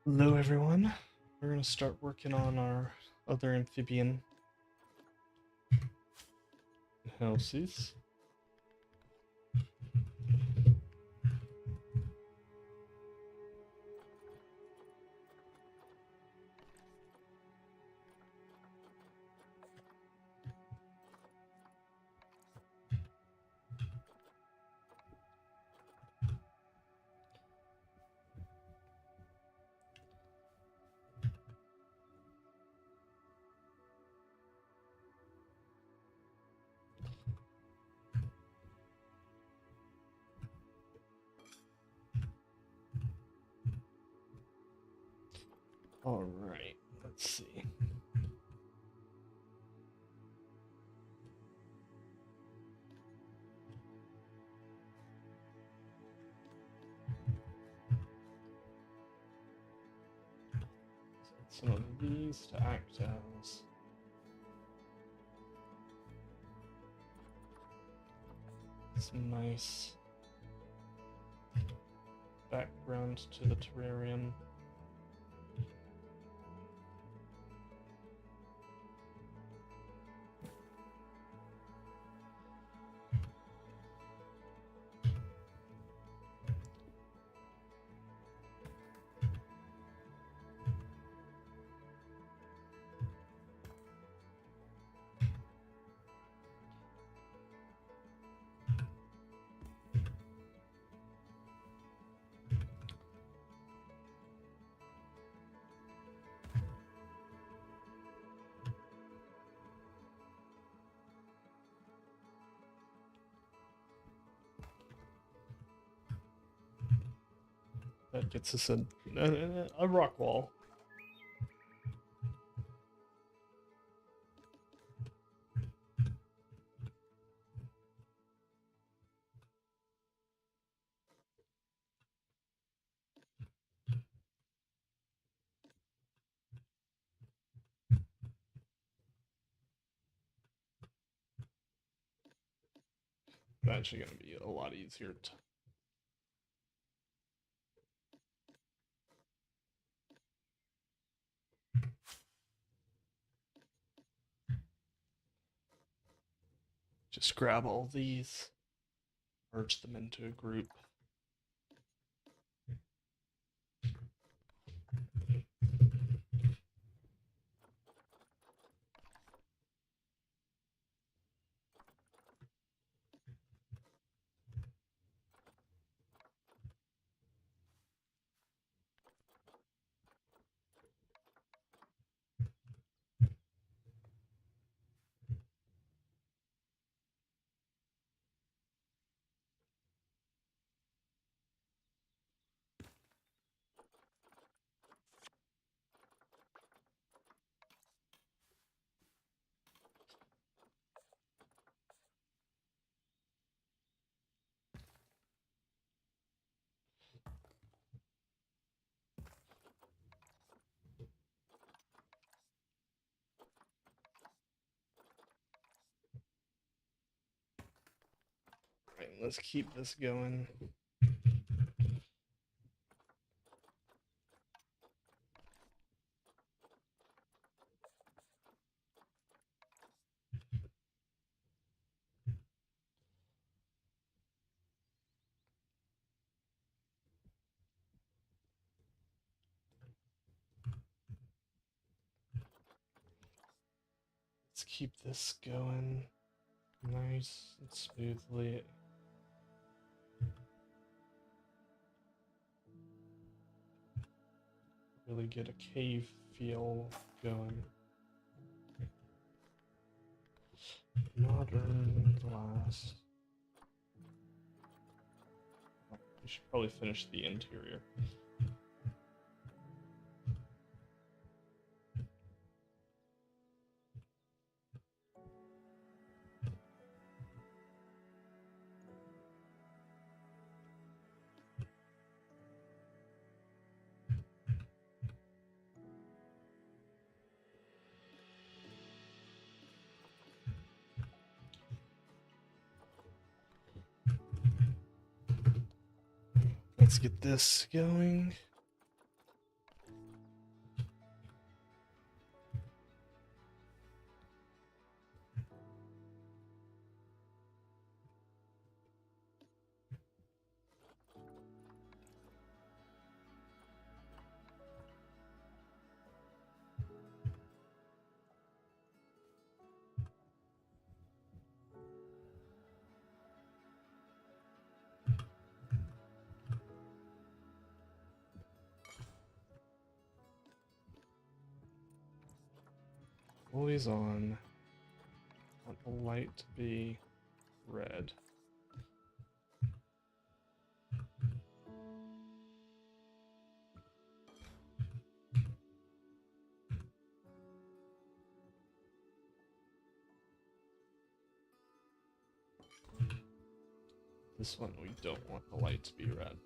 Hello everyone. We're gonna start working on our other amphibian houses. Alright, let's see. Some of these to act as some nice background to the terrarium. That gets us a rock wall. It's actually going to be a lot easier to just grab all these, merge them into a group. Right, let's keep this going. Let's keep this going nice and smoothly. Really get a cave feel going. Modern glass. We should probably finish the interior. Let's get this going. Always on. Want the light to be red. This one we don't want the light to be red.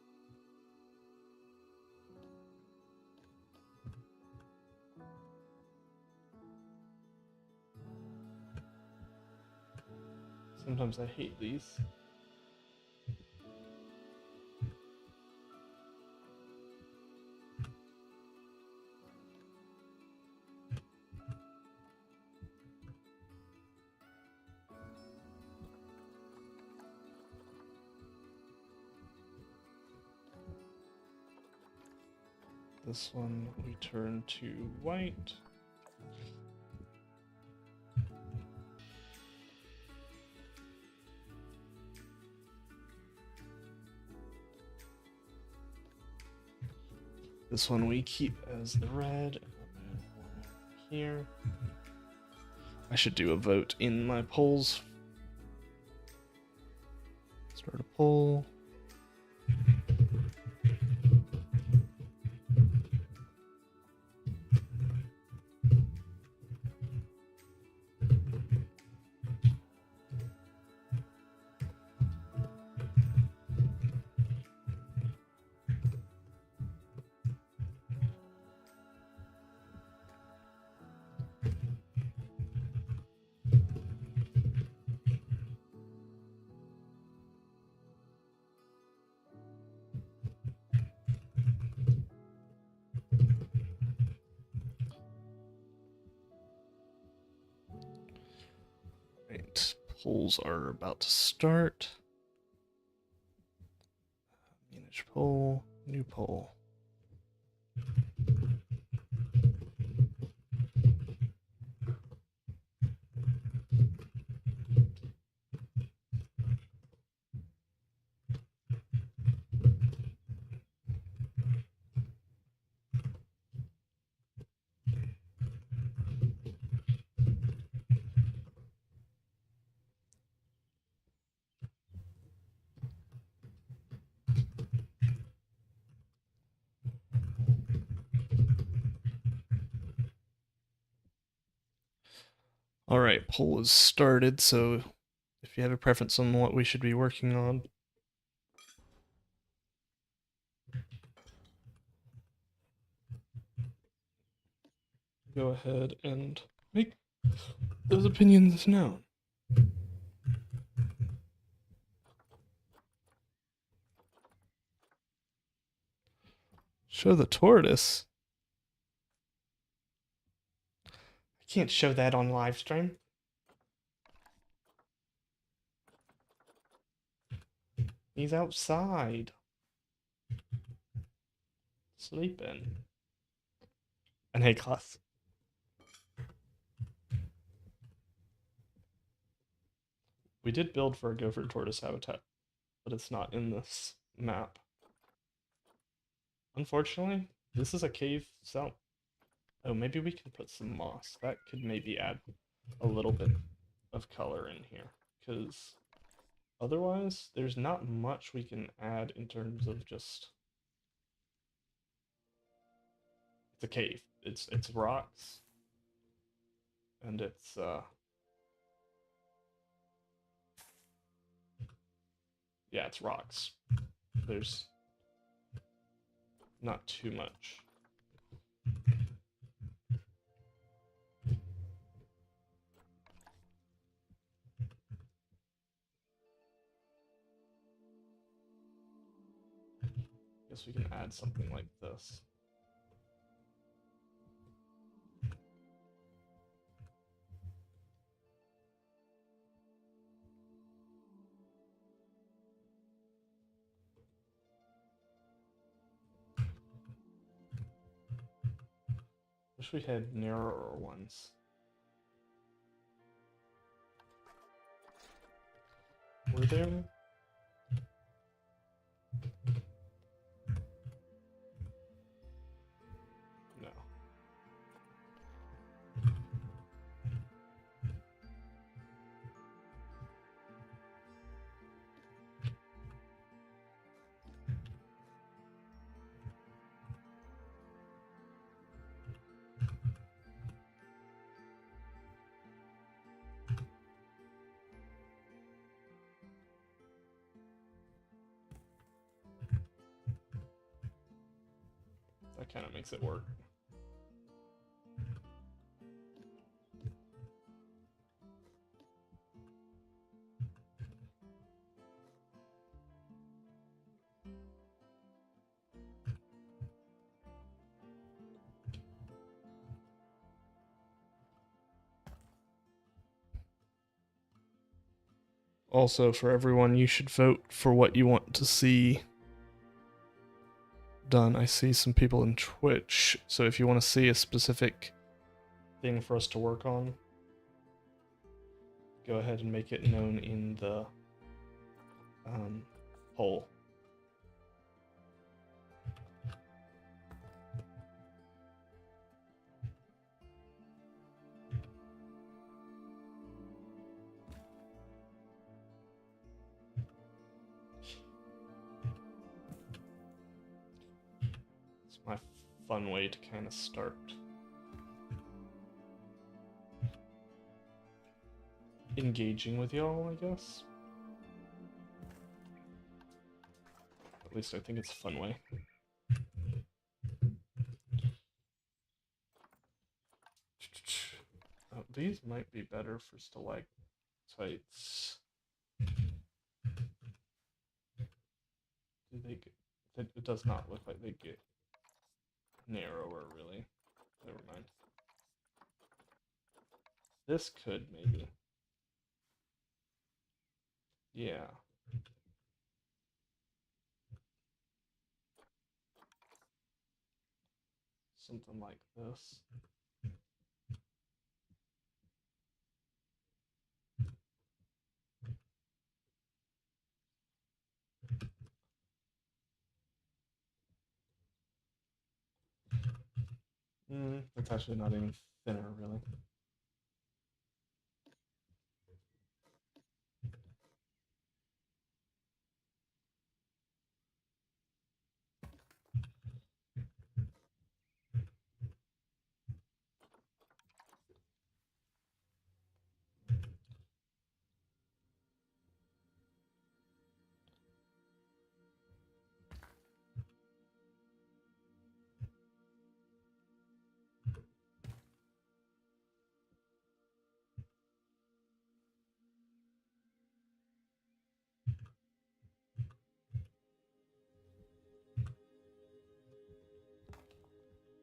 Sometimes I hate these. This one we turn to white. This one we keep as the red. Here. I should do a vote in my polls. Start a poll. Right, polls are about to start. Manage poll, new poll. All right, poll is started, so if you have a preference on what we should be working on, go ahead and make those opinions known. Show the tortoise. I can't show that on live stream. He's outside. Sleeping. And hey, class. We did build for a gopher tortoise habitat, but it's not in this map. Unfortunately, this is a cave cell. Oh, maybe we can put some moss. That could maybe add a little bit of color in here, because otherwise, there's not much we can add in terms of just... It's a cave. It's rocks. And it's, yeah, it's rocks. There's not too much. Guess we can add something like this. Wish we had narrower ones. Were there? No. that kind of makes it work. Also, for everyone, you should vote for what you want to see done. I see some people in Twitch, so if you want to see a specific thing for us to work on, go ahead and make it known in the poll. It's my fun way to kind of start engaging with y'all, I guess. At least I think it's a fun way. Oh, these might be better for stalactites. Do they get? It does not look like they get narrower, really. Never mind. This could, maybe. Yeah. Something like this. It's actually not even thinner, really.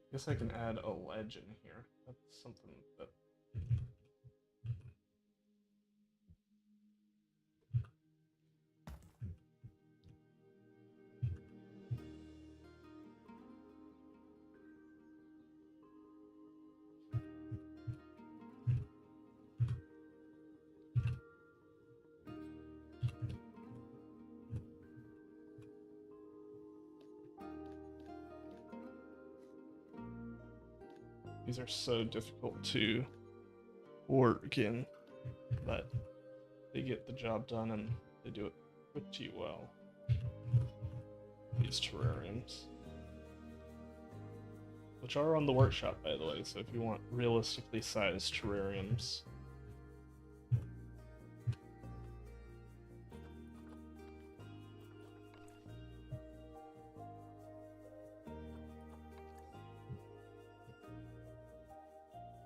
Guess I can add a ledge in here. That's something that these are so difficult to work in, but they get the job done and they do it pretty well. These terrariums, which are on the workshop, by the way, so if you want realistically sized terrariums,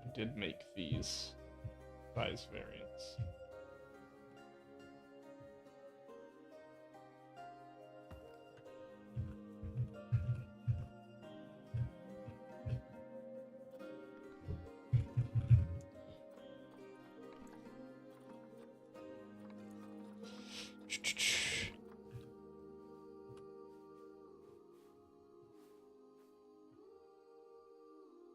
I did make these size variants.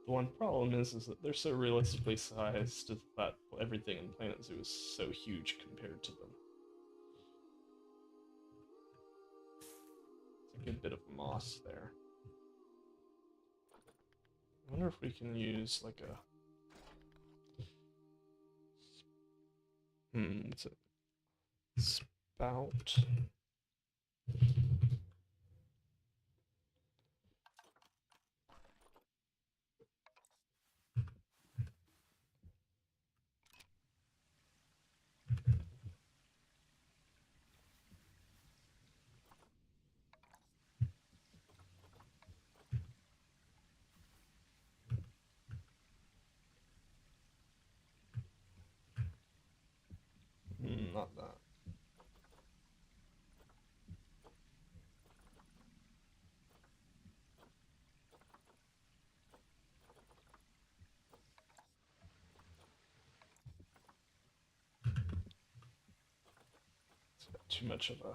The one problem is that they're so realistically sized that everything in Planet Zoo is so huge compared to them. It's a good bit of moss there. I wonder if we can use like a... what's it? Spout. too much of a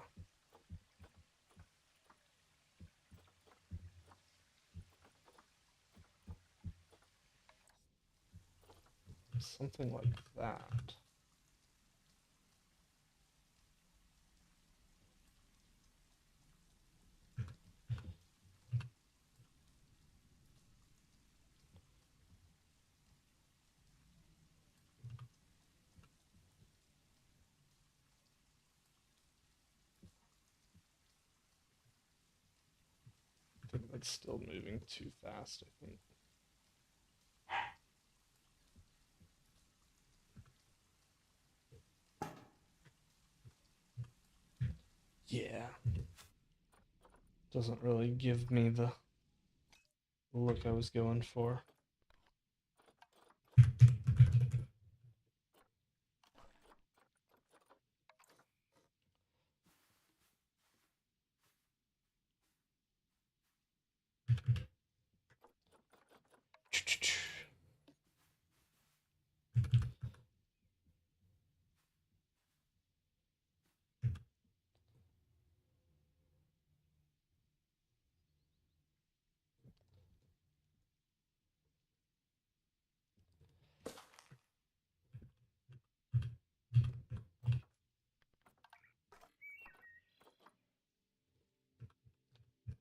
something like that. I think that's still moving too fast, I think. Yeah. Doesn't really give me the look I was going for.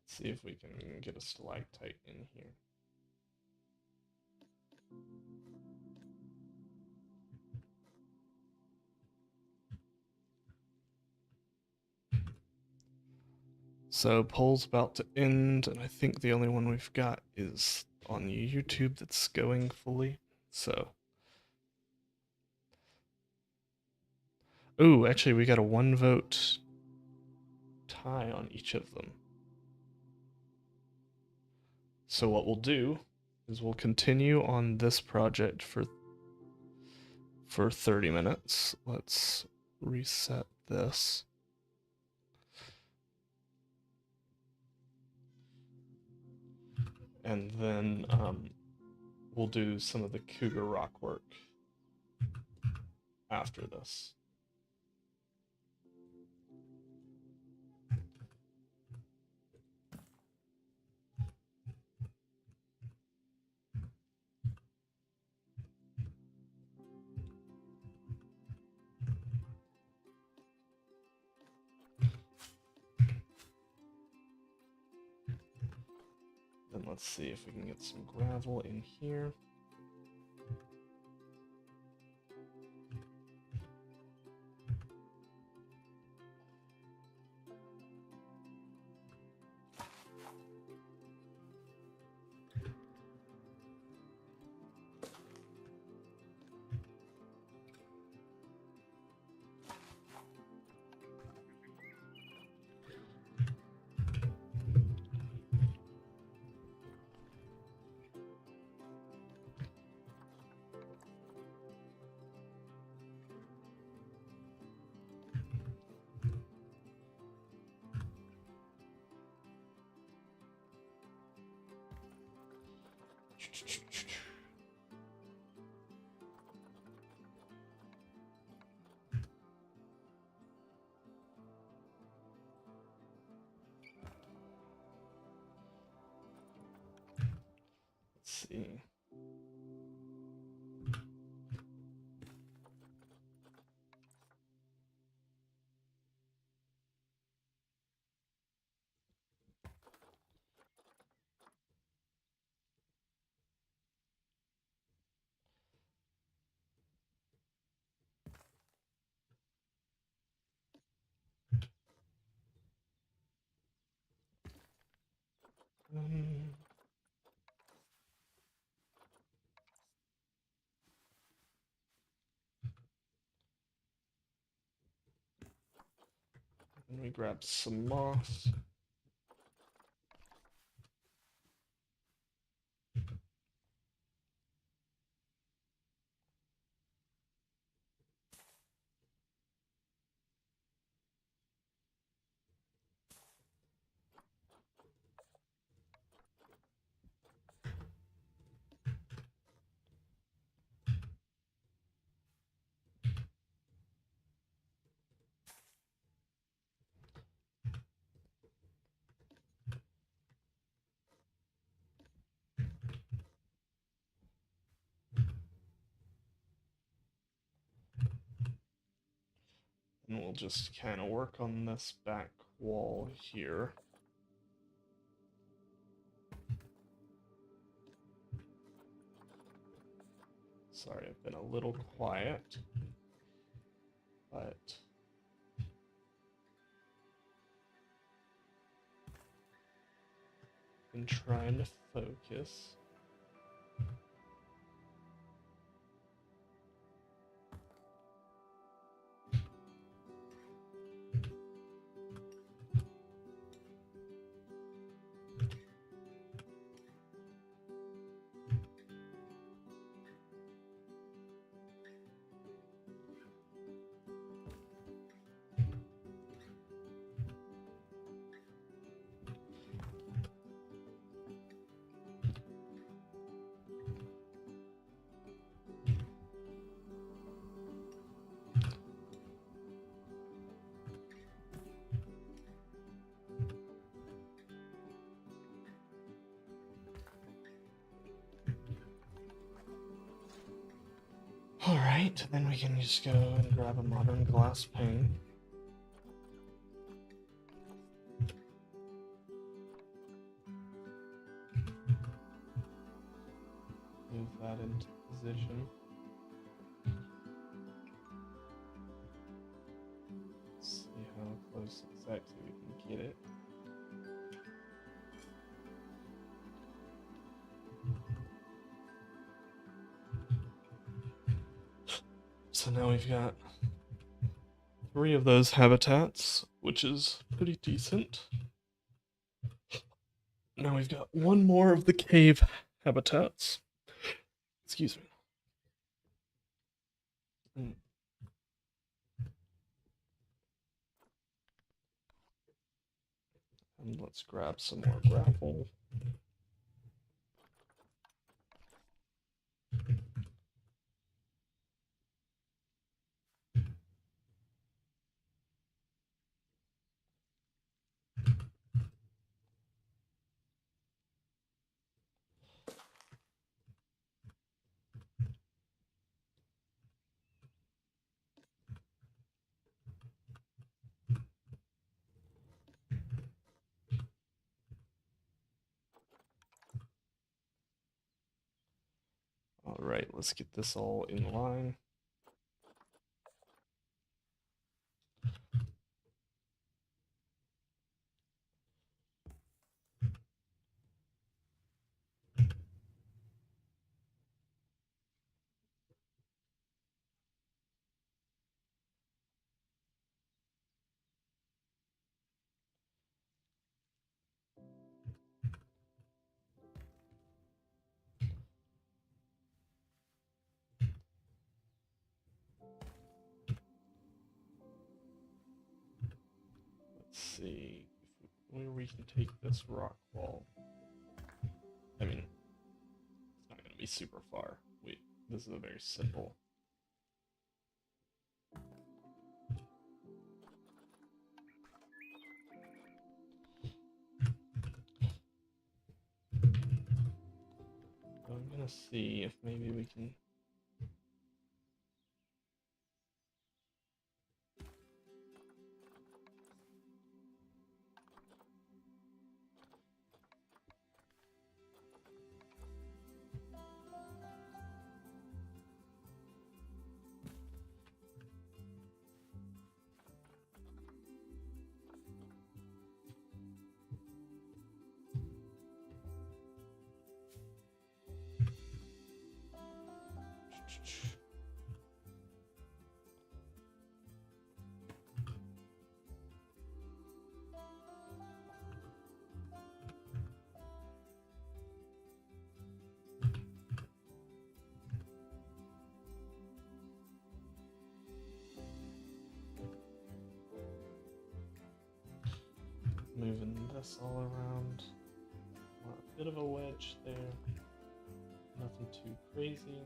See if we can get a stalactite in here. So poll's about to end, and I think the only one we've got is on YouTube that's going fully. So, ooh, actually we got a 1-vote tie on each of them. So what we'll do is we'll continue on this project for 30 minutes. Let's reset this. And then we'll do some of the cougar rock work after this. Then let's see if we can get some gravel in here. Let's see. And we grab some moss. And we'll just kind of work on this back wall here. Sorry, I've been a little quiet, but been trying to focus. Alright, then we can just go and grab a modern glass pane. Move that into position. See how close exactly we can get it. So now we've got 3 of those habitats, which is pretty decent. Now we've got 1 more of the cave habitats. Excuse me. And let's grab some more gravel. All right, let's get this all in line. Let's see where we can take this rock wall. I mean, it's not going to be super far. This is a very simple. I'm going to see if maybe we can. Moving this all around. A bit of a wedge there. Nothing too crazy.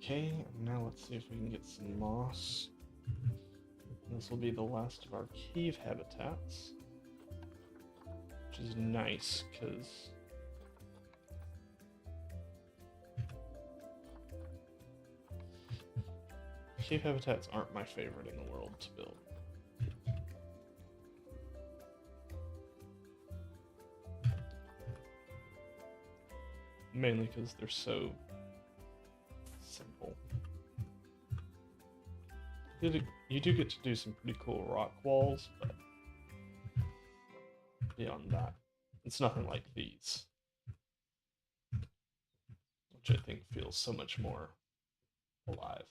Okay, and now let's see if we can get some moss. This will be the last of our cave habitats, which is nice because cave habitats aren't my favorite in the world to build. Mainly because they're so simple. You do get to do some pretty cool rock walls, but beyond that, it's nothing like these, which I think feels so much more alive.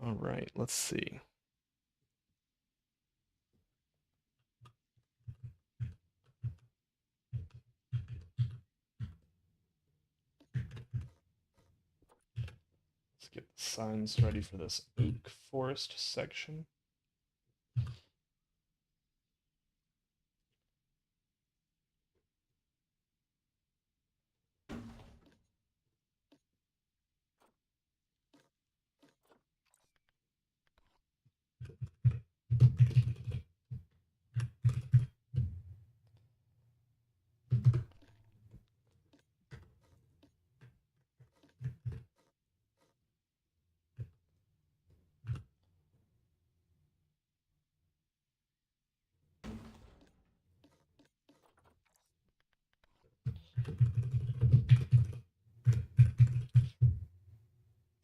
All right, let's see. Let's get the signs ready for this oak forest section.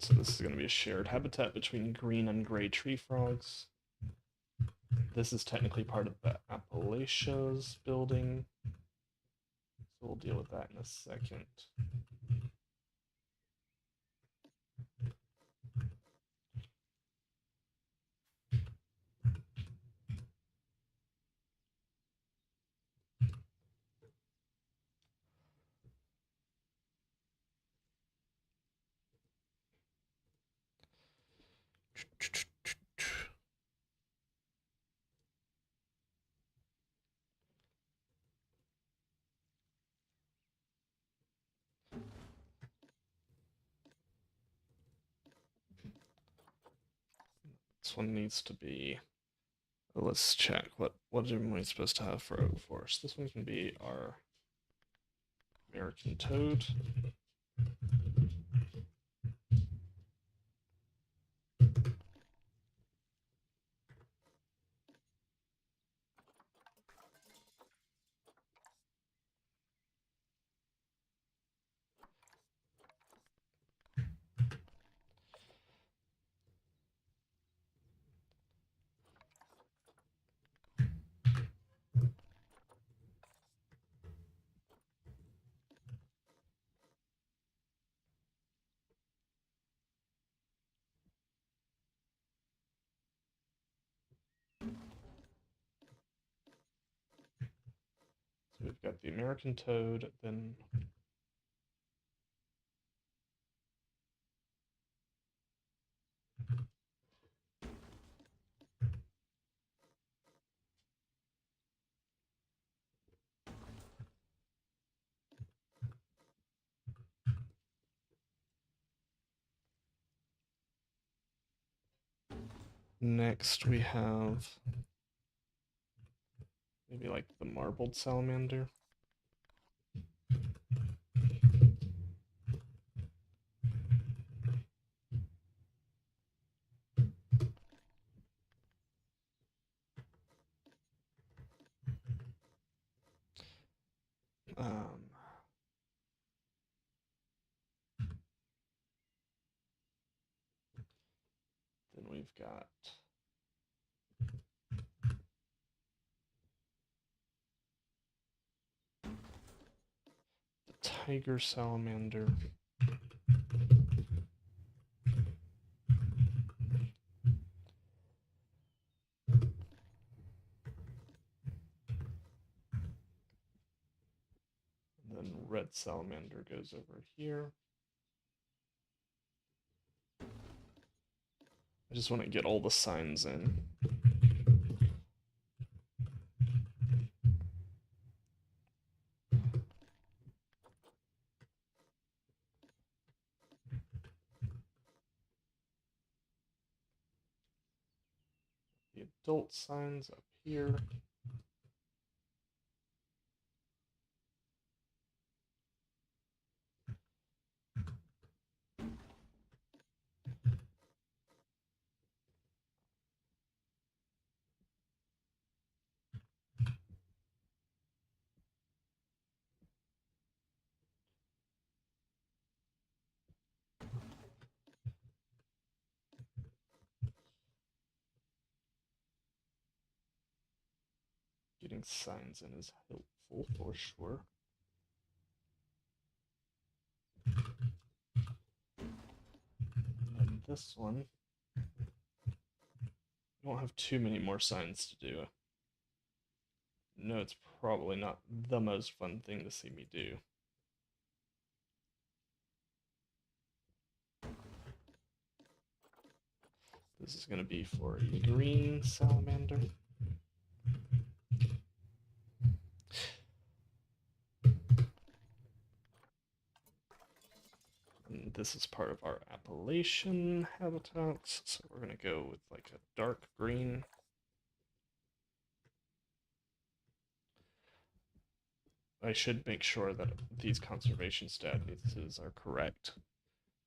So this is going to be a shared habitat between green and gray tree frogs. This is technically part of the Appalachia's building, so we'll deal with that in a second. This one needs to be. Let's check what am I supposed to have for oak forest. This one's gonna be our American toad. So we've got the American toad, then next we have maybe like the marbled salamander. Then we've got the tiger salamander. And then red salamander goes over here. I just want to get all the signs in. adult signs up here. Getting signs in is helpful for sure. And this one, I don't have too many more signs to do. No, it's probably not the most fun thing to see me do. This is going to be for a green salamander. And this is part of our Appalachian habitats, so we're going to go with like a dark green. I should make sure that these conservation statuses are correct.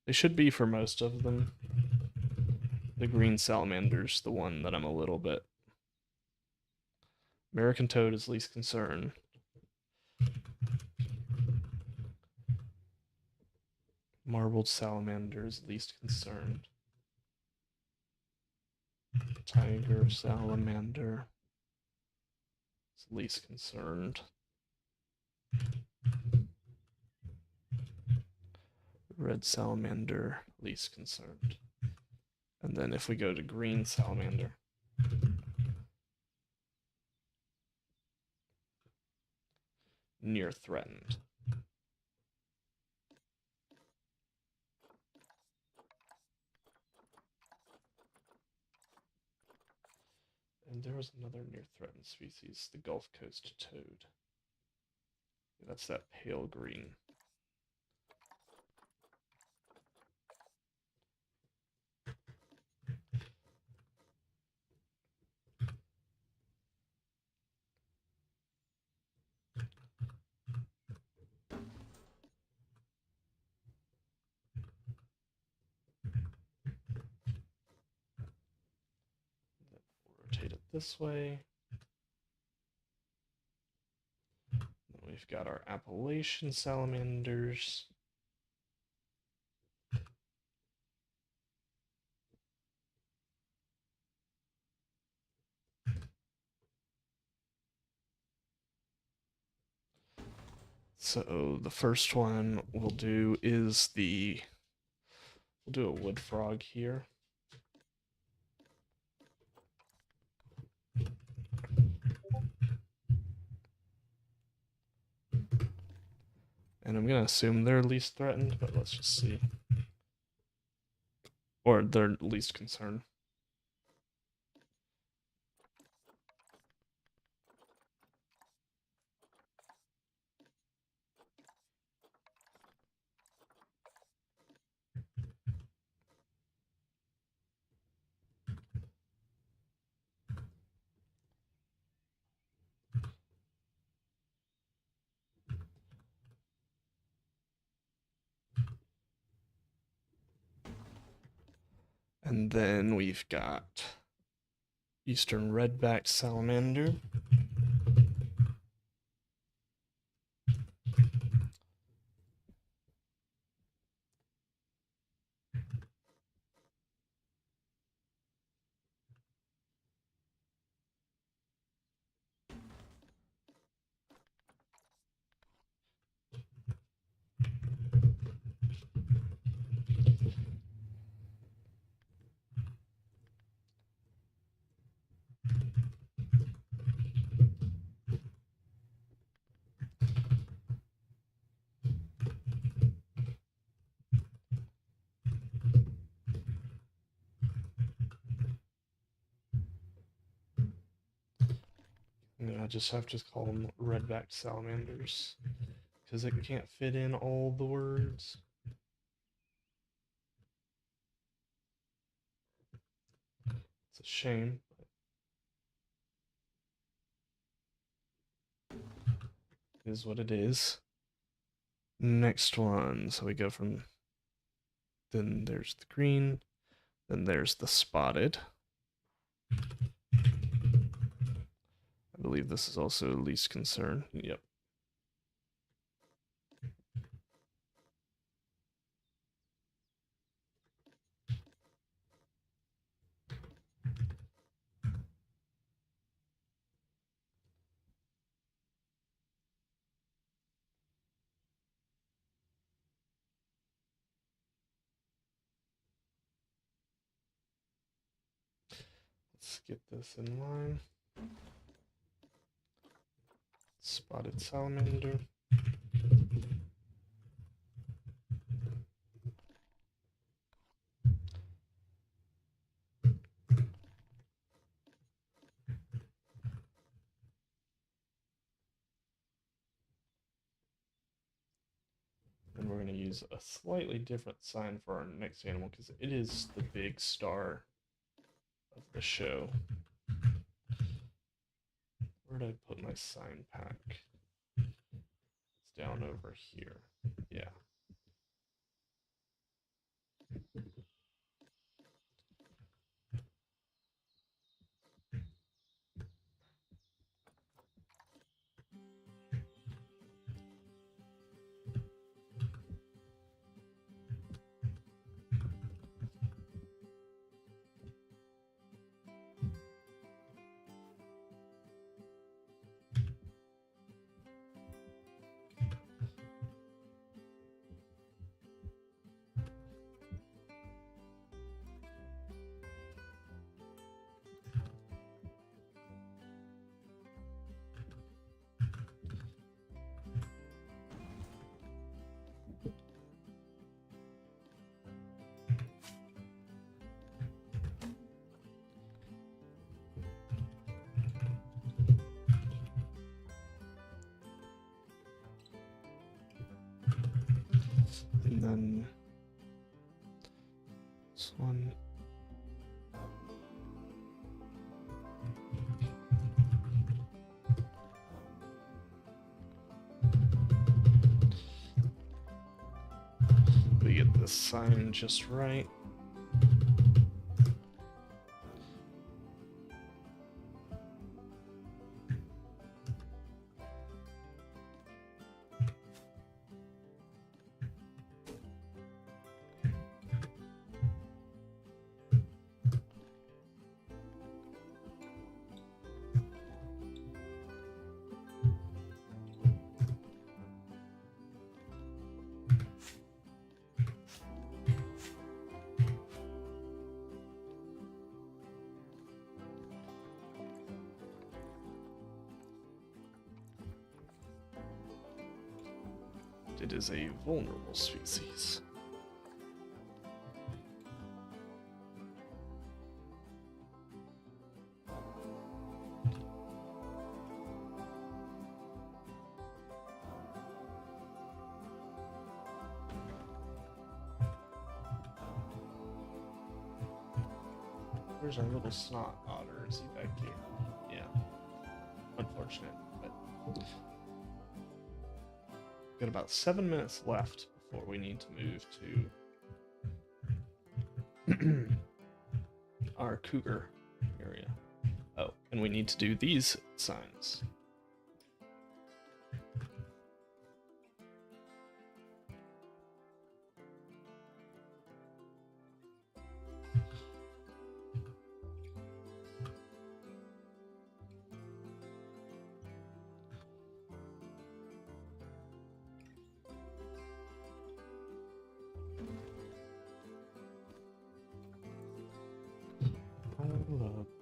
They should be for most of them. The green salamander's the one that I'm a little bit. American toad is least concern. Marbled salamander is least concerned. Tiger salamander is least concerned. Red salamander, least concerned. And then if we go to green salamander, near threatened. And there was another near threatened species, the Gulf Coast toad. That's that pale green. Rotate it this way. Then we've got our Appalachian salamanders. So the first one we'll do is we'll do a wood frog here. And I'm gonna assume they're least threatened, but let's just see. Or they're least concerned. And then we've got eastern red-backed salamander. I just have to call them red-backed salamanders because it can't fit in all the words. It's a shame. Is what it is. Next one. So we go from. Then there's the green. Then there's the spotted. I believe this is also least concern. Yep. Let's get this in line. Spotted salamander. And we're going to use a slightly different sign for our next animal because it is the big star of the show. Where did I put my sign pack? It's down over here. Yeah. And then this one. We get this sign just right. It is a vulnerable species. Where's our little snot otter? Is he back here? Yeah. Unfortunate, but got about 7 minutes left before we need to move to our cougar area. Oh, and we need to do these signs.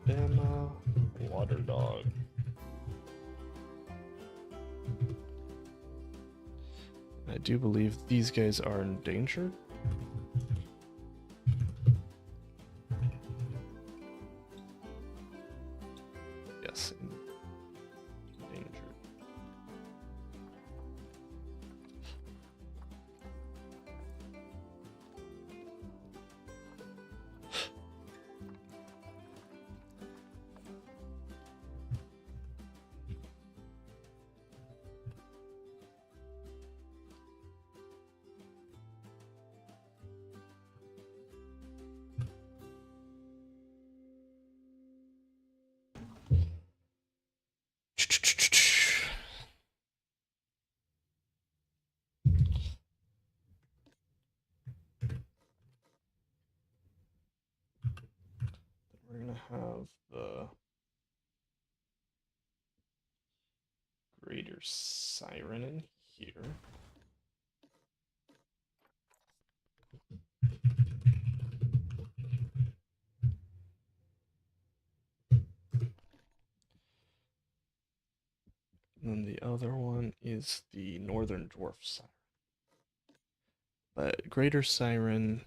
Alabama water dog. I do believe these guys are endangered. Yes, endangered. gonna have the greater siren in here. And then the other one is the northern dwarf siren. But greater siren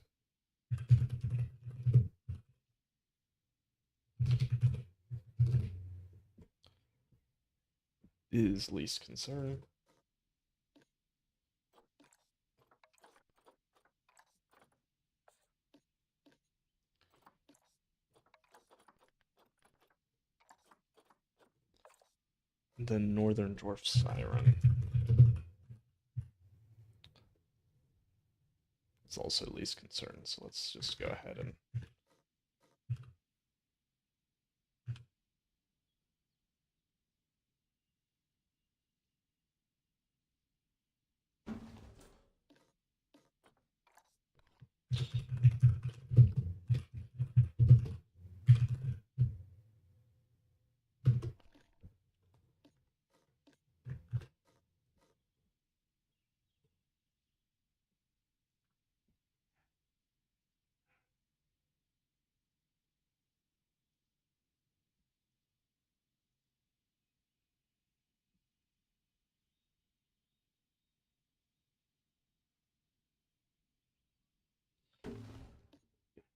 is least concern. And then northern dwarf siren is also least concern. So let's just go ahead and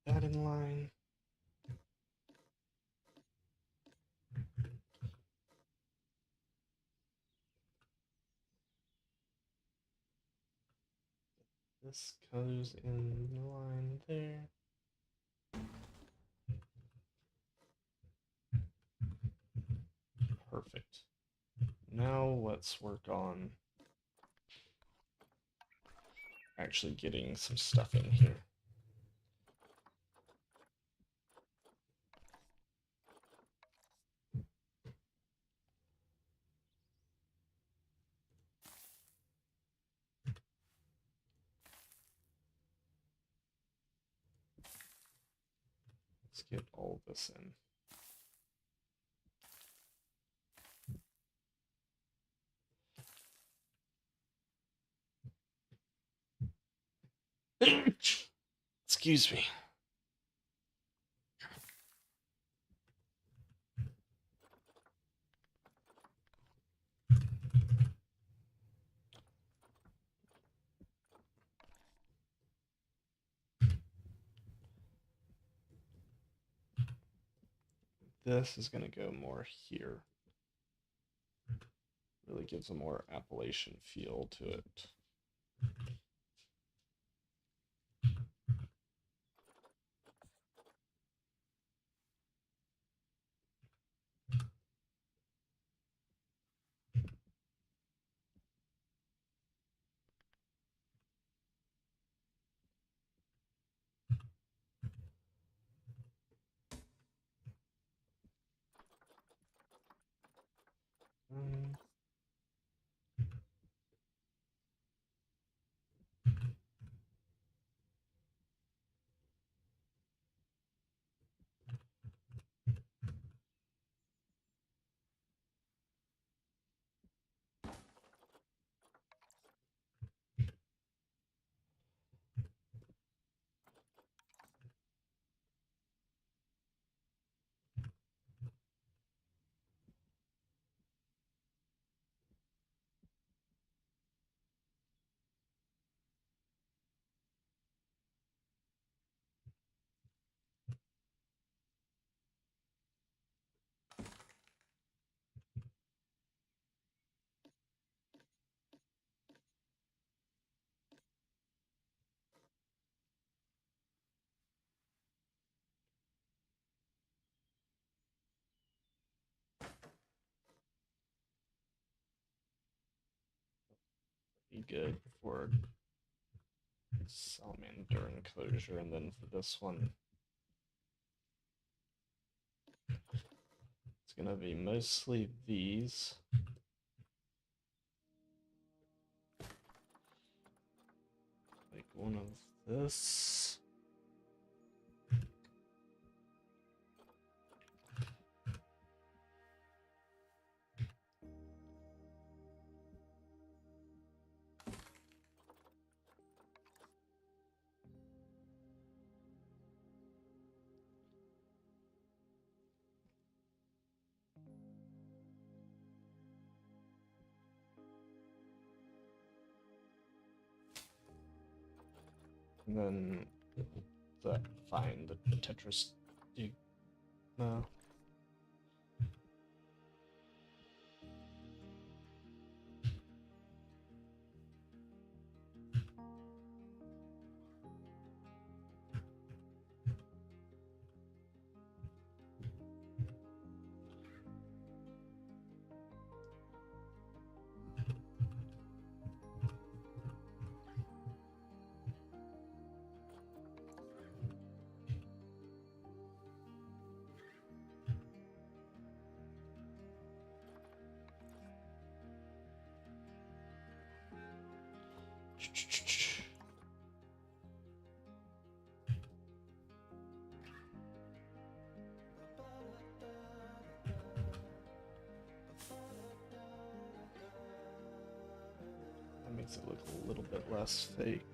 get that in line. This goes in the line there. Perfect. Now let's work on actually getting some stuff in here. Let's get all this in. Excuse me. This is going to go more here. Really gives a more Appalachian feel to it. Um, be good for salamander enclosure, and then for this one, it's gonna be mostly these. Like one of this. And then that fine, the Tetris. No. That makes it look a little bit less fake.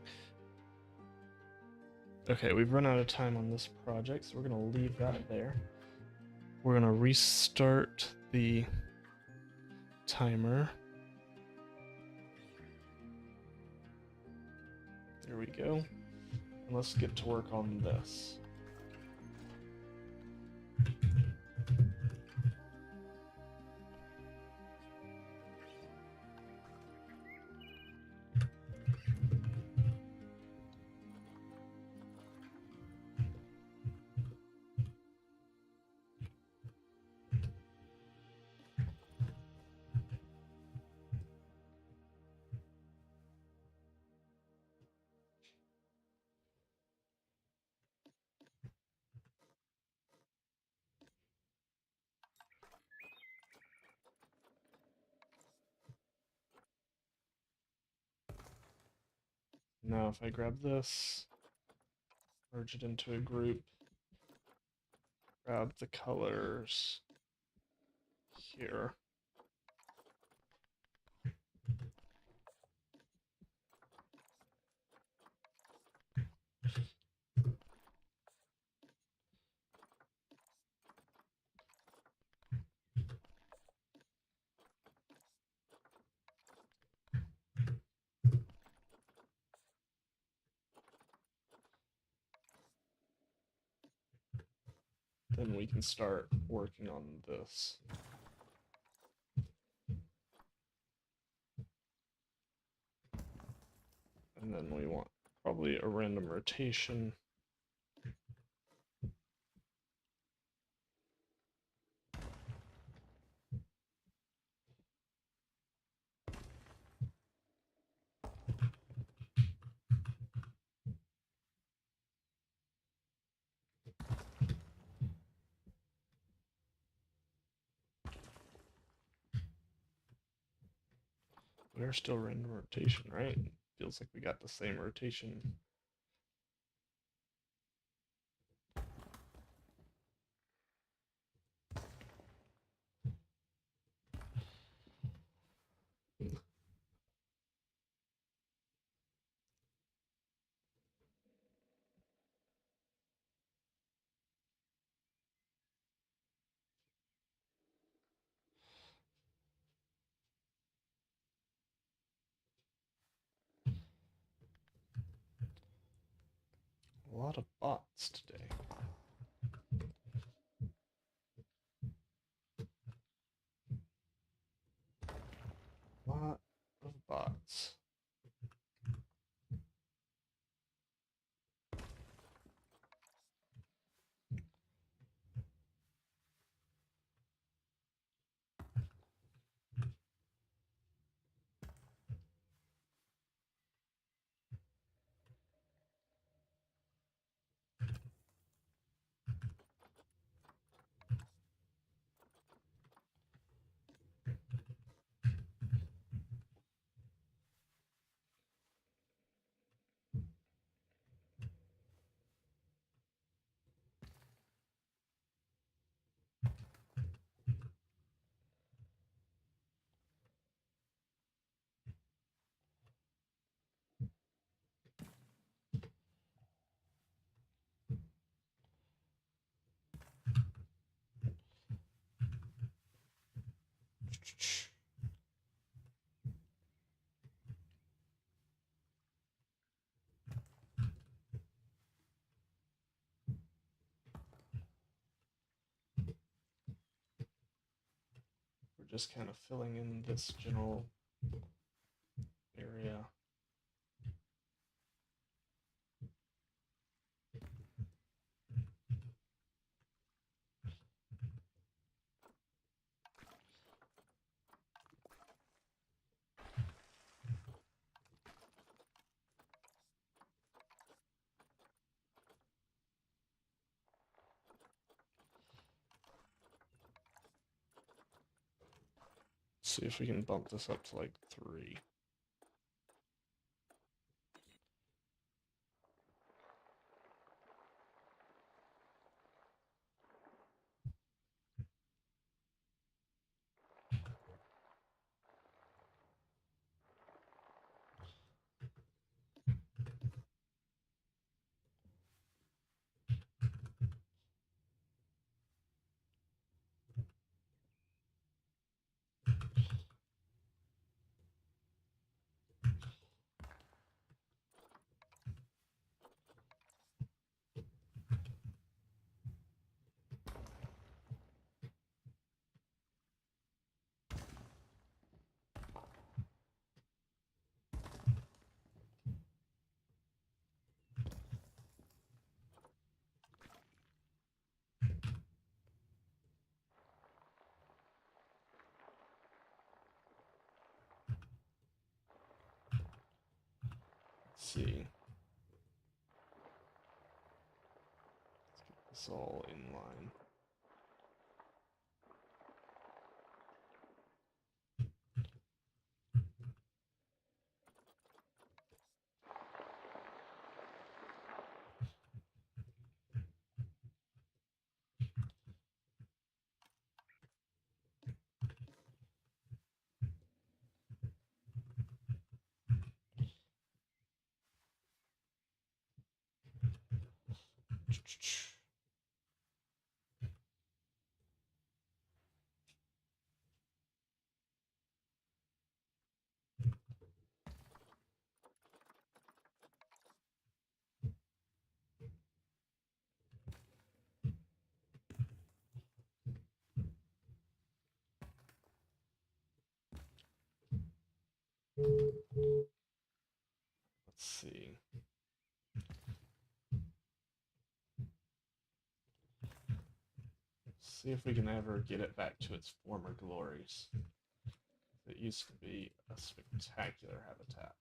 Okay, we've run out of time on this project, so we're gonna leave that there. We're gonna restart the timer. There we go. And let's get to work on this. Now if I grab this, merge it into a group, grab the colors here. Then we can start working on this. And then we want probably a random rotation. We're still random rotation, right? Feels like we got the same rotation. A lot of bots today. A lot of bots. just kind of filling in this general area. See if we can bump this up to like 3. See. Let's get this all in line. Let's see. See if we can ever get it back to its former glories. It used to be a spectacular habitat.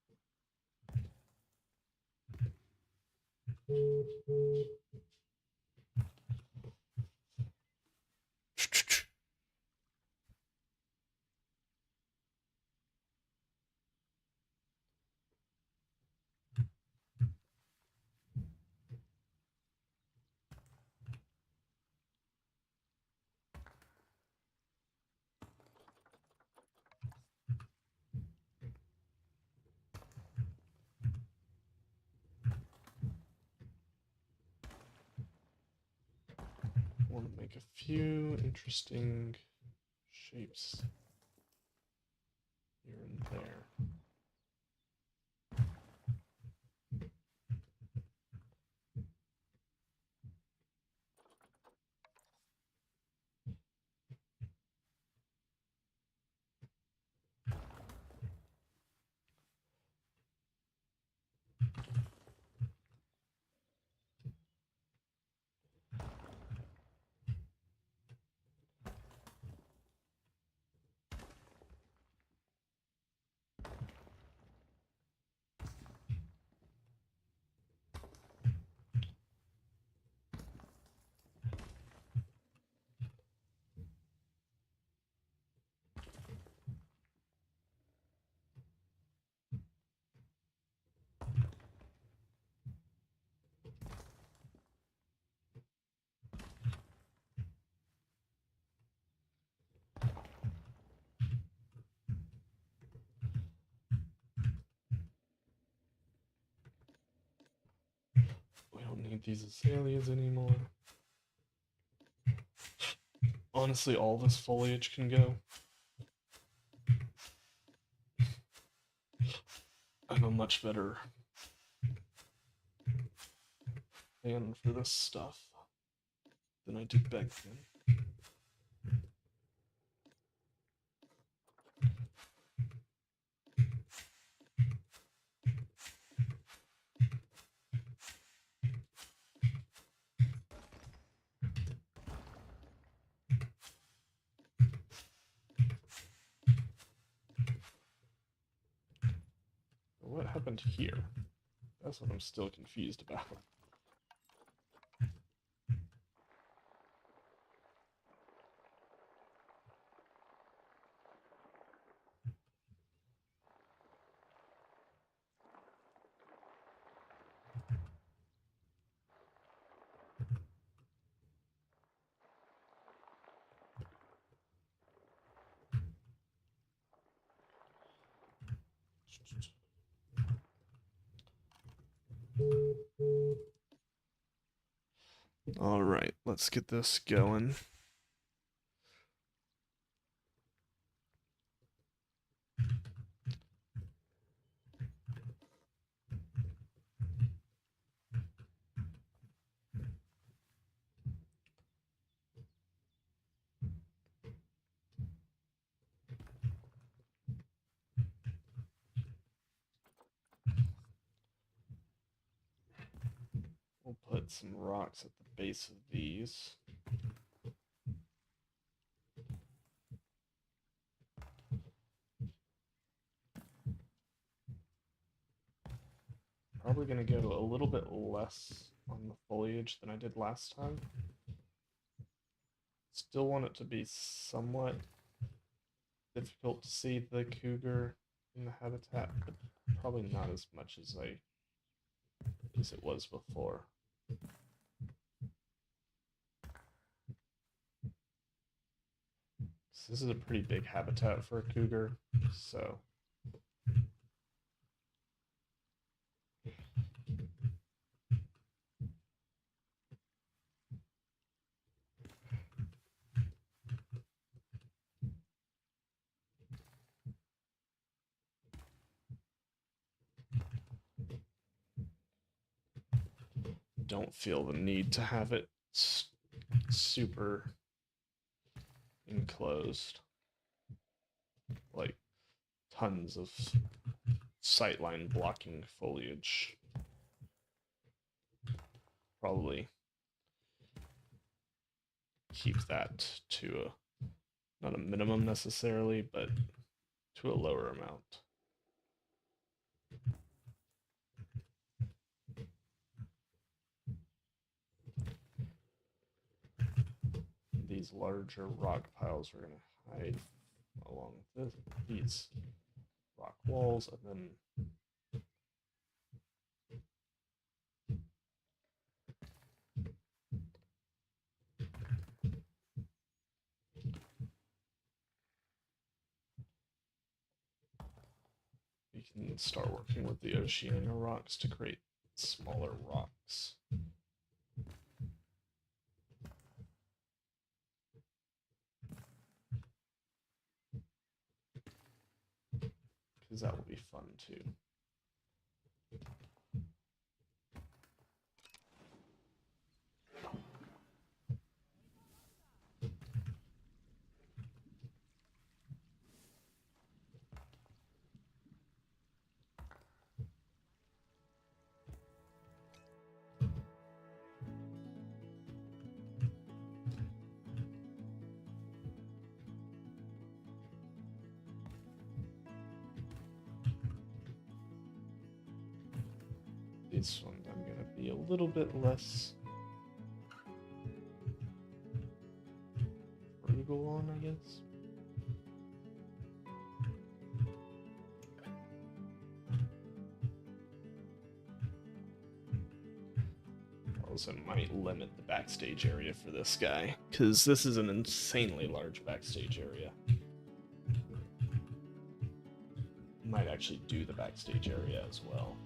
I want to make a few interesting shapes here and there. We don't need these azaleas anymore. Honestly, all this foliage can go. I'm a much better fan for this stuff than I did back then. happened here? That's what I'm still confused about. All right, let's get this going. We'll put some rocks at the base of these. Probably going to go a little bit less on the foliage than I did last time. Still want it to be somewhat difficult to see the cougar in the habitat, but probably not as much as it was before. So this is a pretty big habitat for a cougar, so don't feel the need to have it super enclosed, like tons of sightline blocking foliage. Probably keep that to not a minimum necessarily, but to a lower amount. These larger rock piles we're going to hide along these rock walls, and then we can start working with the Oceania rocks to create smaller rocks. Because that will be fun too. This one I'm going to be a little bit less frugal on, I guess. Also might limit the backstage area for this guy, because this is an insanely large backstage area. Might actually do the backstage area as well.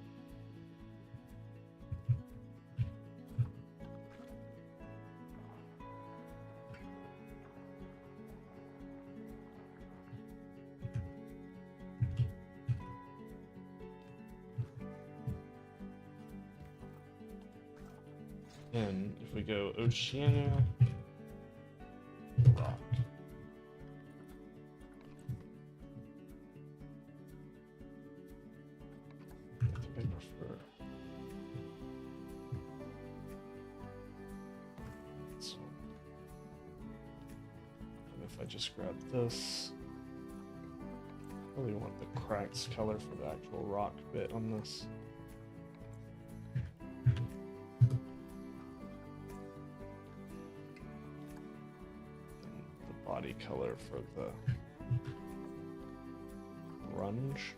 And if we go Oceania, rock. I think I prefer this one. And if I just grab this, Really want the cracks color for the actual rock bit on this. The body color for the grunge.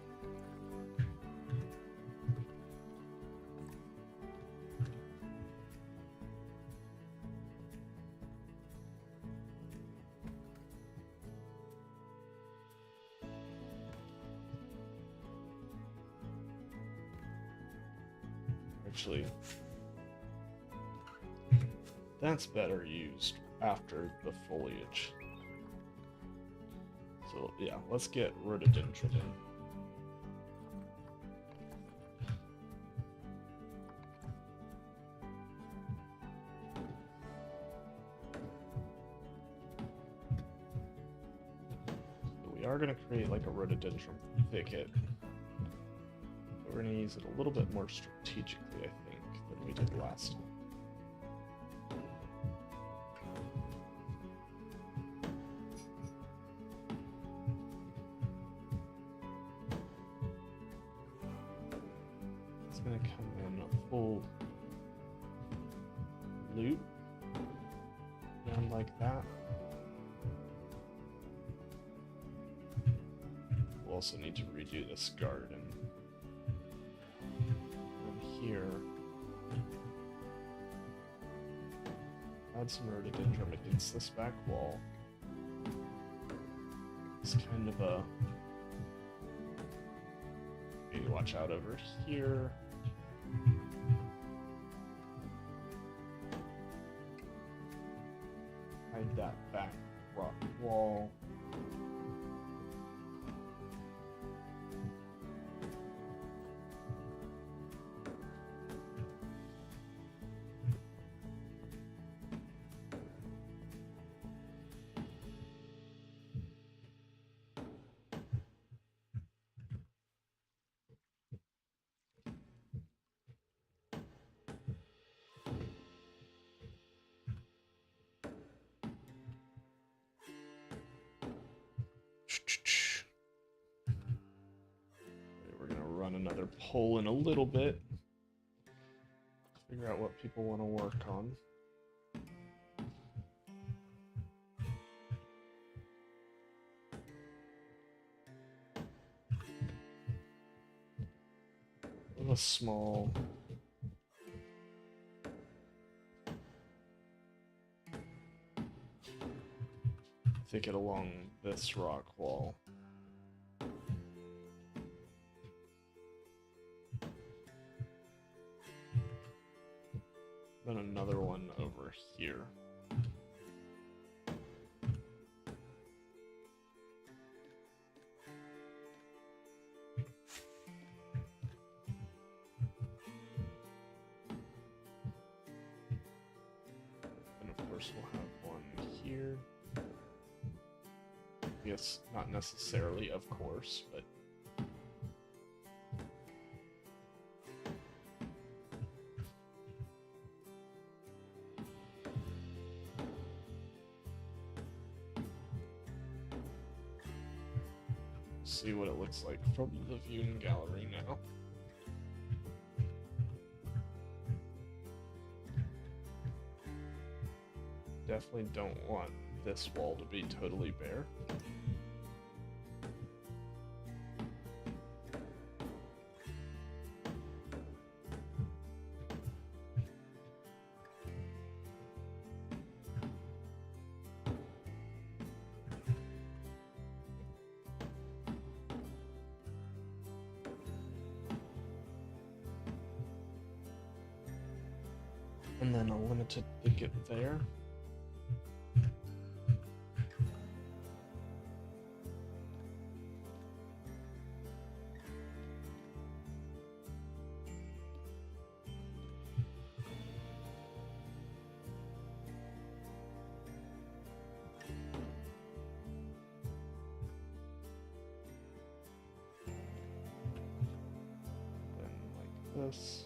Actually, that's better used after the foliage. So yeah, let's get rhododendron in. So we are going to create like a rhododendron thicket. We're going to use it a little bit more strategically, I think, than we did last time. It's going to come in a full loop down like that. We'll also need to redo this garden. Here, add some rhododendron against this back wall. It's kind of a, maybe watch out over here. Hide that back rock wall. We're gonna run another poll in a little bit. Figure out what people want to work on. A small thicket along this rock wall. Then another one over here. And of course we'll have one here. Yes, not necessarily, of course, but see what it looks like from the viewing gallery now. Definitely don't want this wall to be totally bare. And then a limited thicket there. Then like this.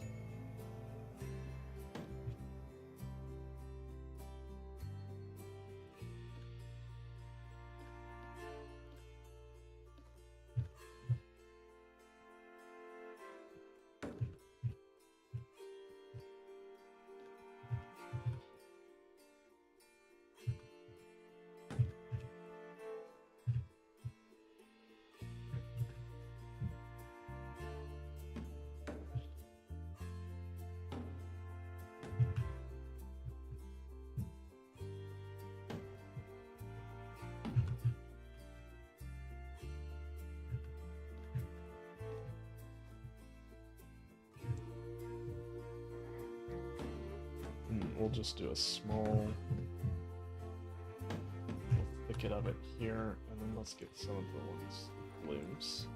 just do a small thicket of it here, and then let's get some of the ones blooms.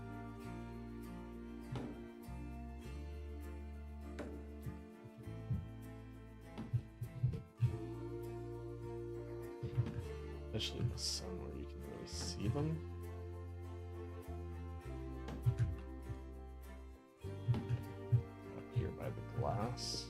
Especially in the sun where you can really see them. Up here by the glass.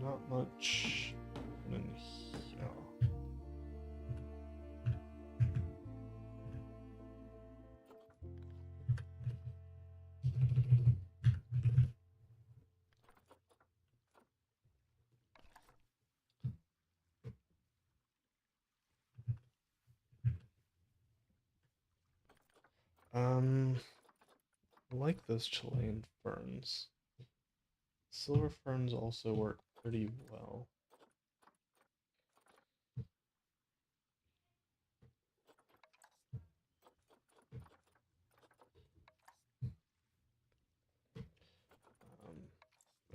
Not much in here. I like those Chilean ferns. Silver ferns also work pretty well.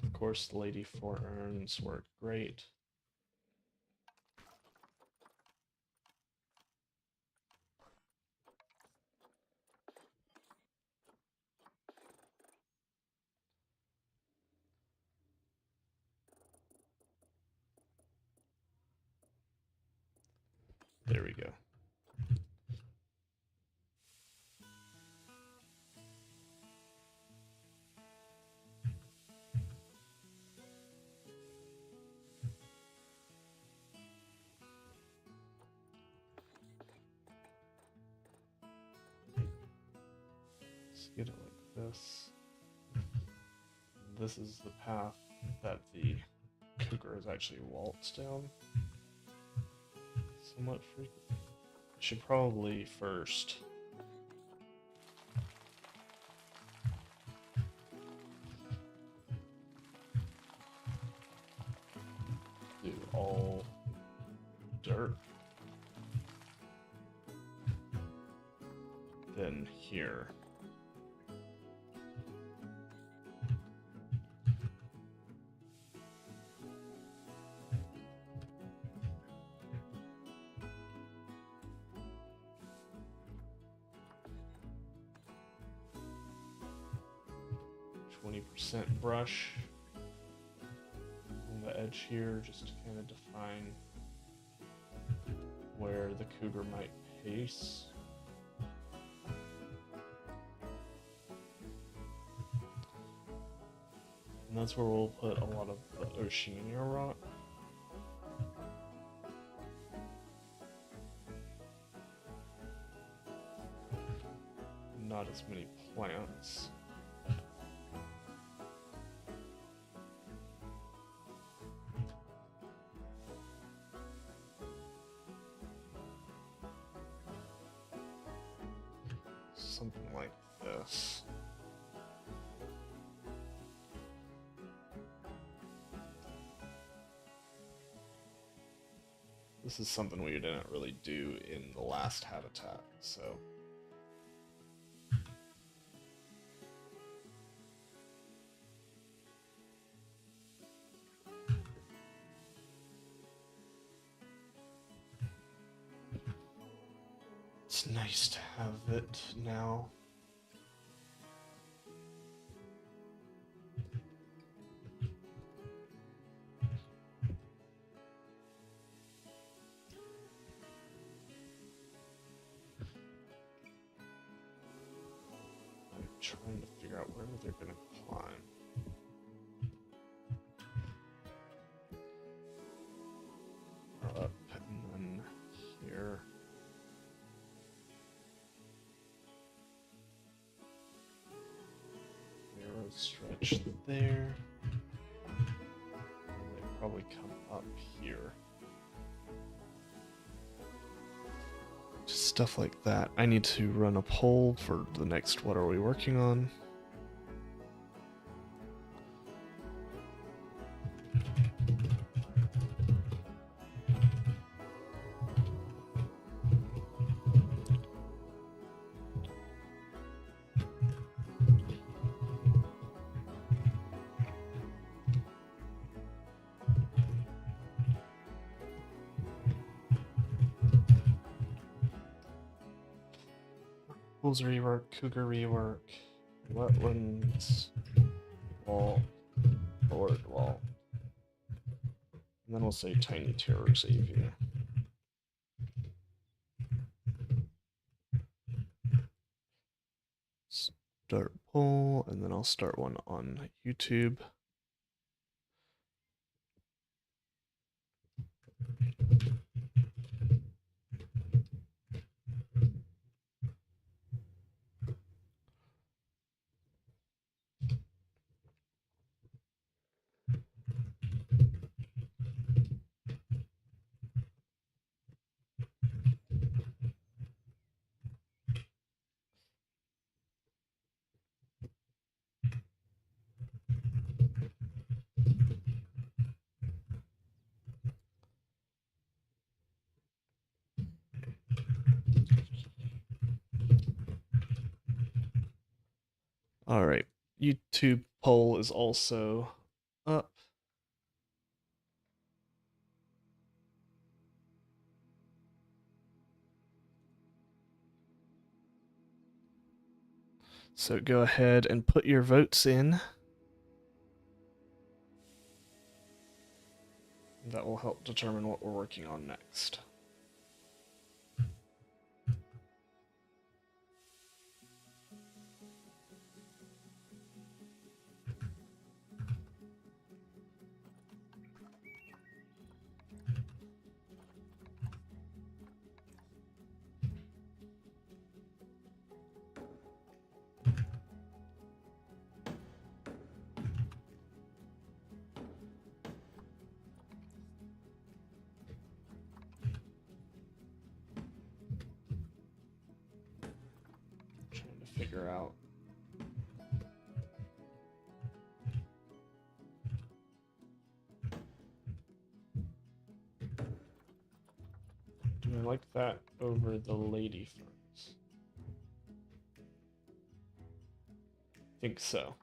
Of course, Lady Ferns work great. There we go. Let's get it like this. This is the path that the cougar has actually waltzed down somewhat frequently. Should probably first do all dirt, then here. Brush on the edge here just to kind of define where the cougar might pace. And that's where we'll put a lot of the Oceania rock. Not as many plants. Something like this. This is something we didn't really do in the last habitat, so. It's nice to have it now. I'm trying to figure out where they're going to climb. Up and then here. Stretch there. And they probably come up here. Just stuff like that. I need to run a poll for the next what are we working on. Pools rework, cougar rework, wetlands, wall, board wall. And then we'll say tiny terror savior. Start poll, and then I'll start one on YouTube. All right, YouTube poll is also up. So go ahead and put your votes in. That will help determine what we're working on next. Trying to figure out. Do I like that over the lady ferns? I think so.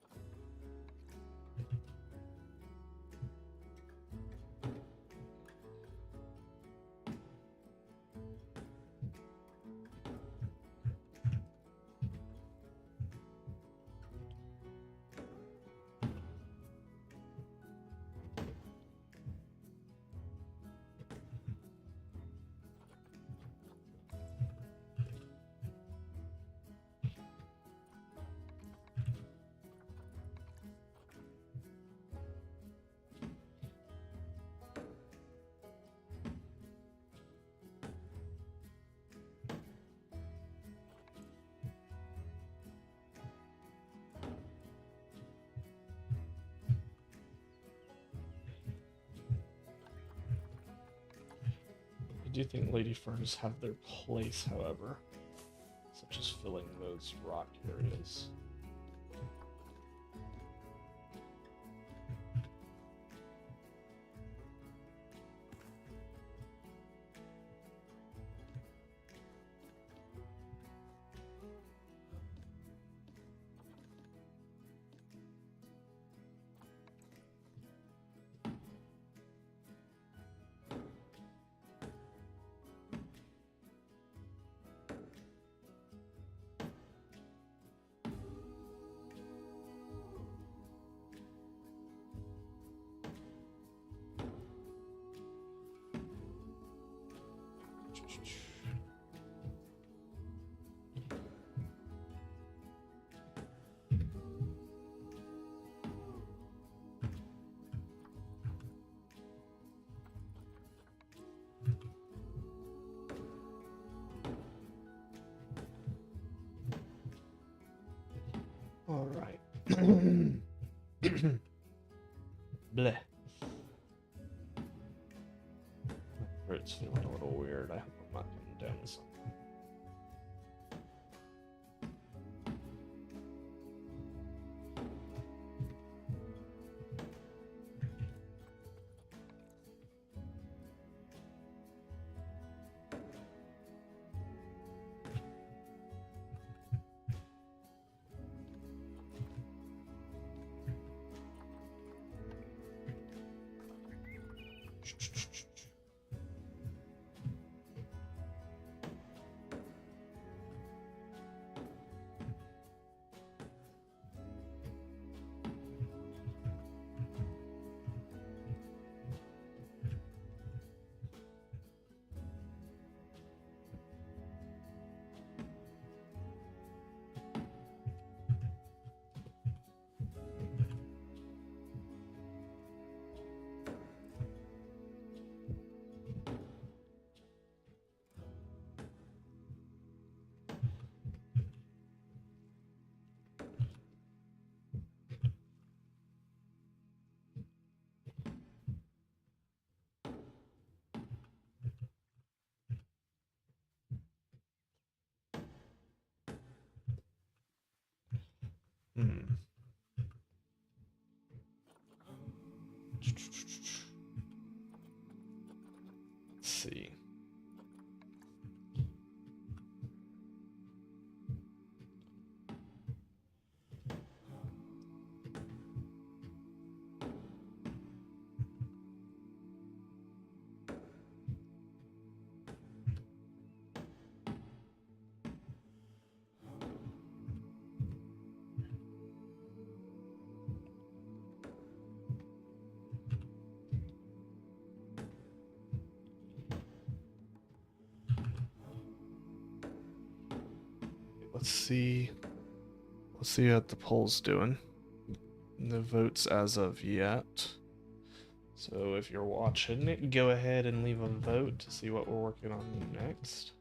I do think lady ferns have their place, however, such as filling those rock areas. All right. Bleh. It's feeling a little weird. I hope I'm not coming down with something. Hmm. Let's see. Let's see. Let's see what the poll's doing. No votes as of yet. So if you're watching it, go ahead and leave a vote to see what we're working on next.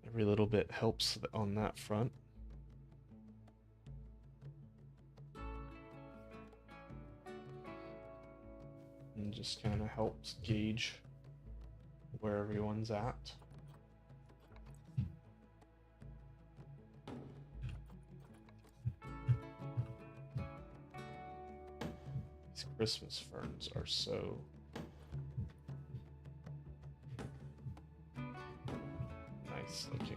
Every little bit helps on that front. And just kind of helps gauge where everyone's at. These Christmas ferns are so nice looking.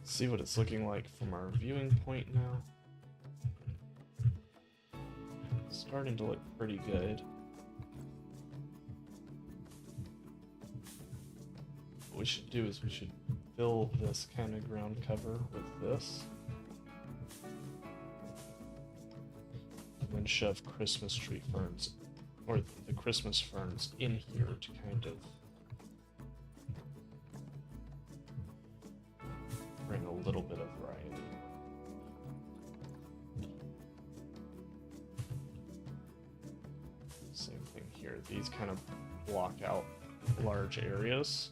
See what it's looking like from our viewing point now. It's starting to look pretty good. What we should do is we should fill this kind of ground cover with this. And then shove Christmas tree ferns, or the Christmas ferns, in here to kind of bring a little bit of variety. Same thing here. These kind of block out large areas.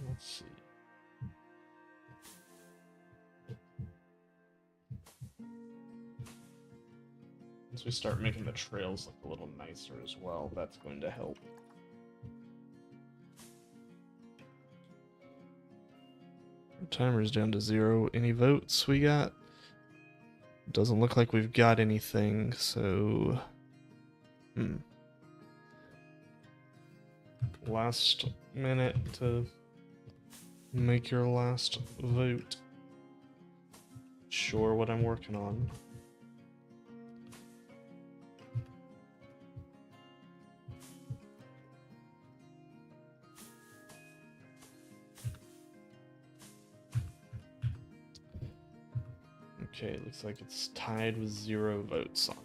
Let's see. Once we start making the trails look a little nicer as well, that's going to help. Our timer's down to 0. Any votes we got? Doesn't look like we've got anything, so... Last minute to make your last vote. Sure what I'm working on. Okay, looks like it's tied with 0 votes on it.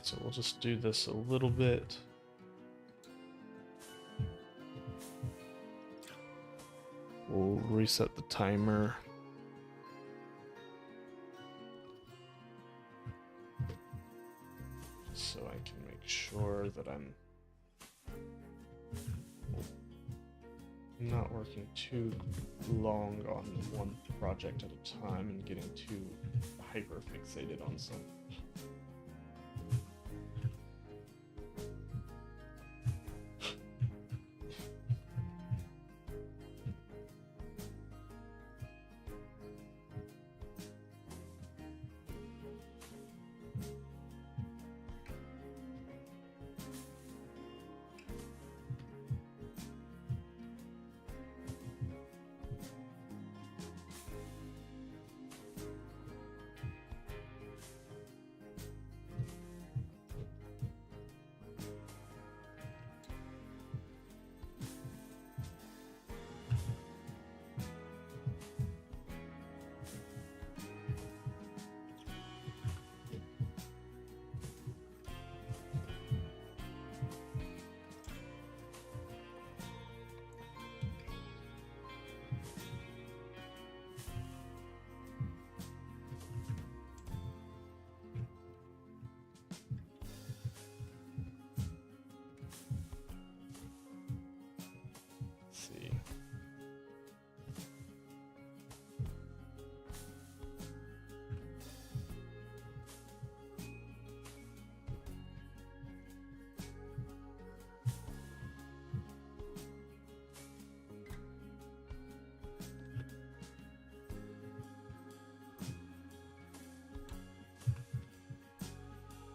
So we'll just do this a little bit. We'll reset the timer. Just so I can make sure that I'm not working too long on one project at a time and getting too hyper fixated on something. See.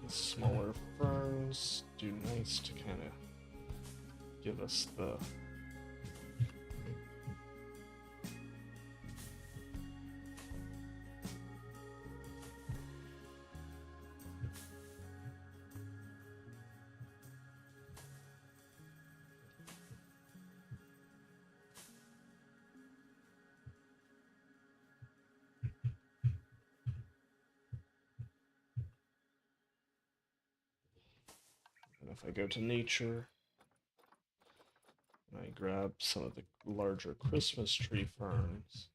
The smaller ferns do nice to kind of give us the and if I go to nature and I grab some of the larger Christmas tree ferns,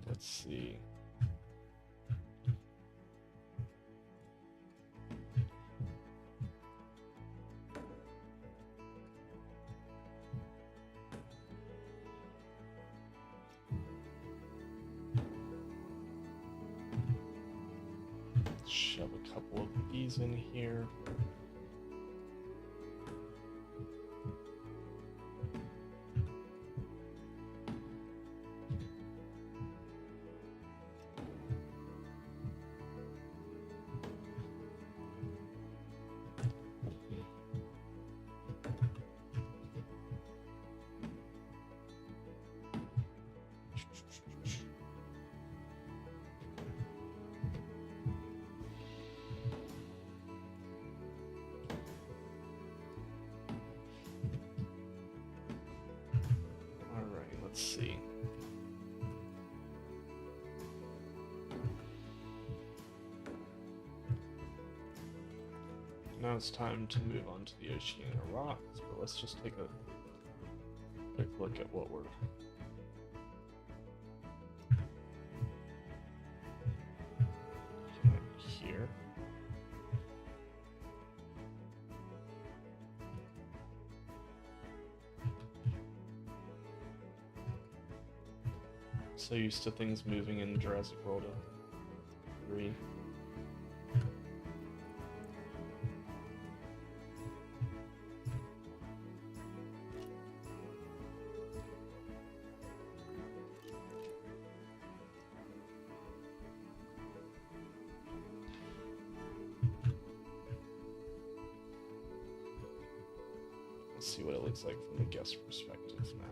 let's see. Shove a couple of these in here. Let's see. Now it's time to move on to the Oceania rocks, but let's just take a quick look at what we're looking at here. So used to things moving in Jurassic World 3. Let's see what it looks like from the guest perspective now.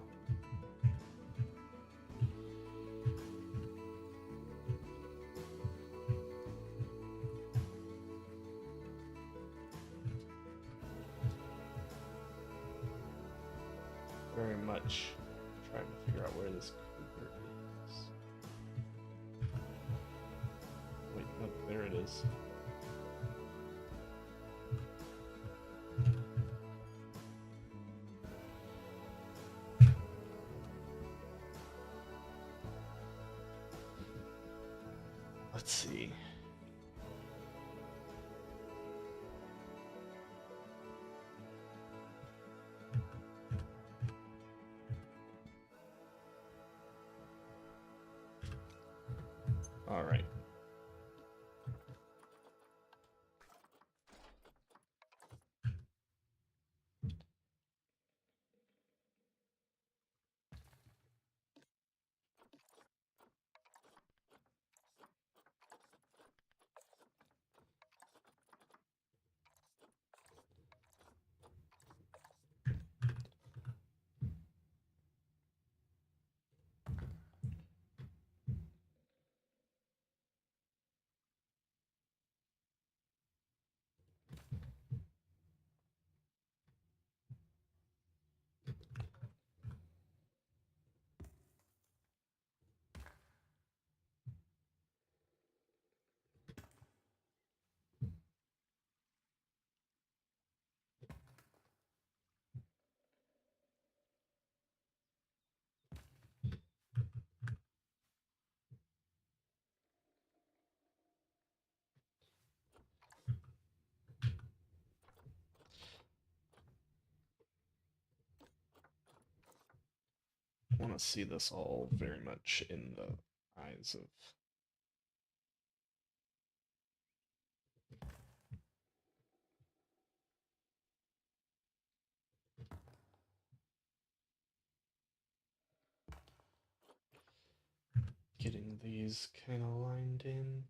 Very much trying to figure out where this cougar is. Wait, no, there it is. Let's see. All right. I want to see this all very much in the eyes of getting these kind of lined in.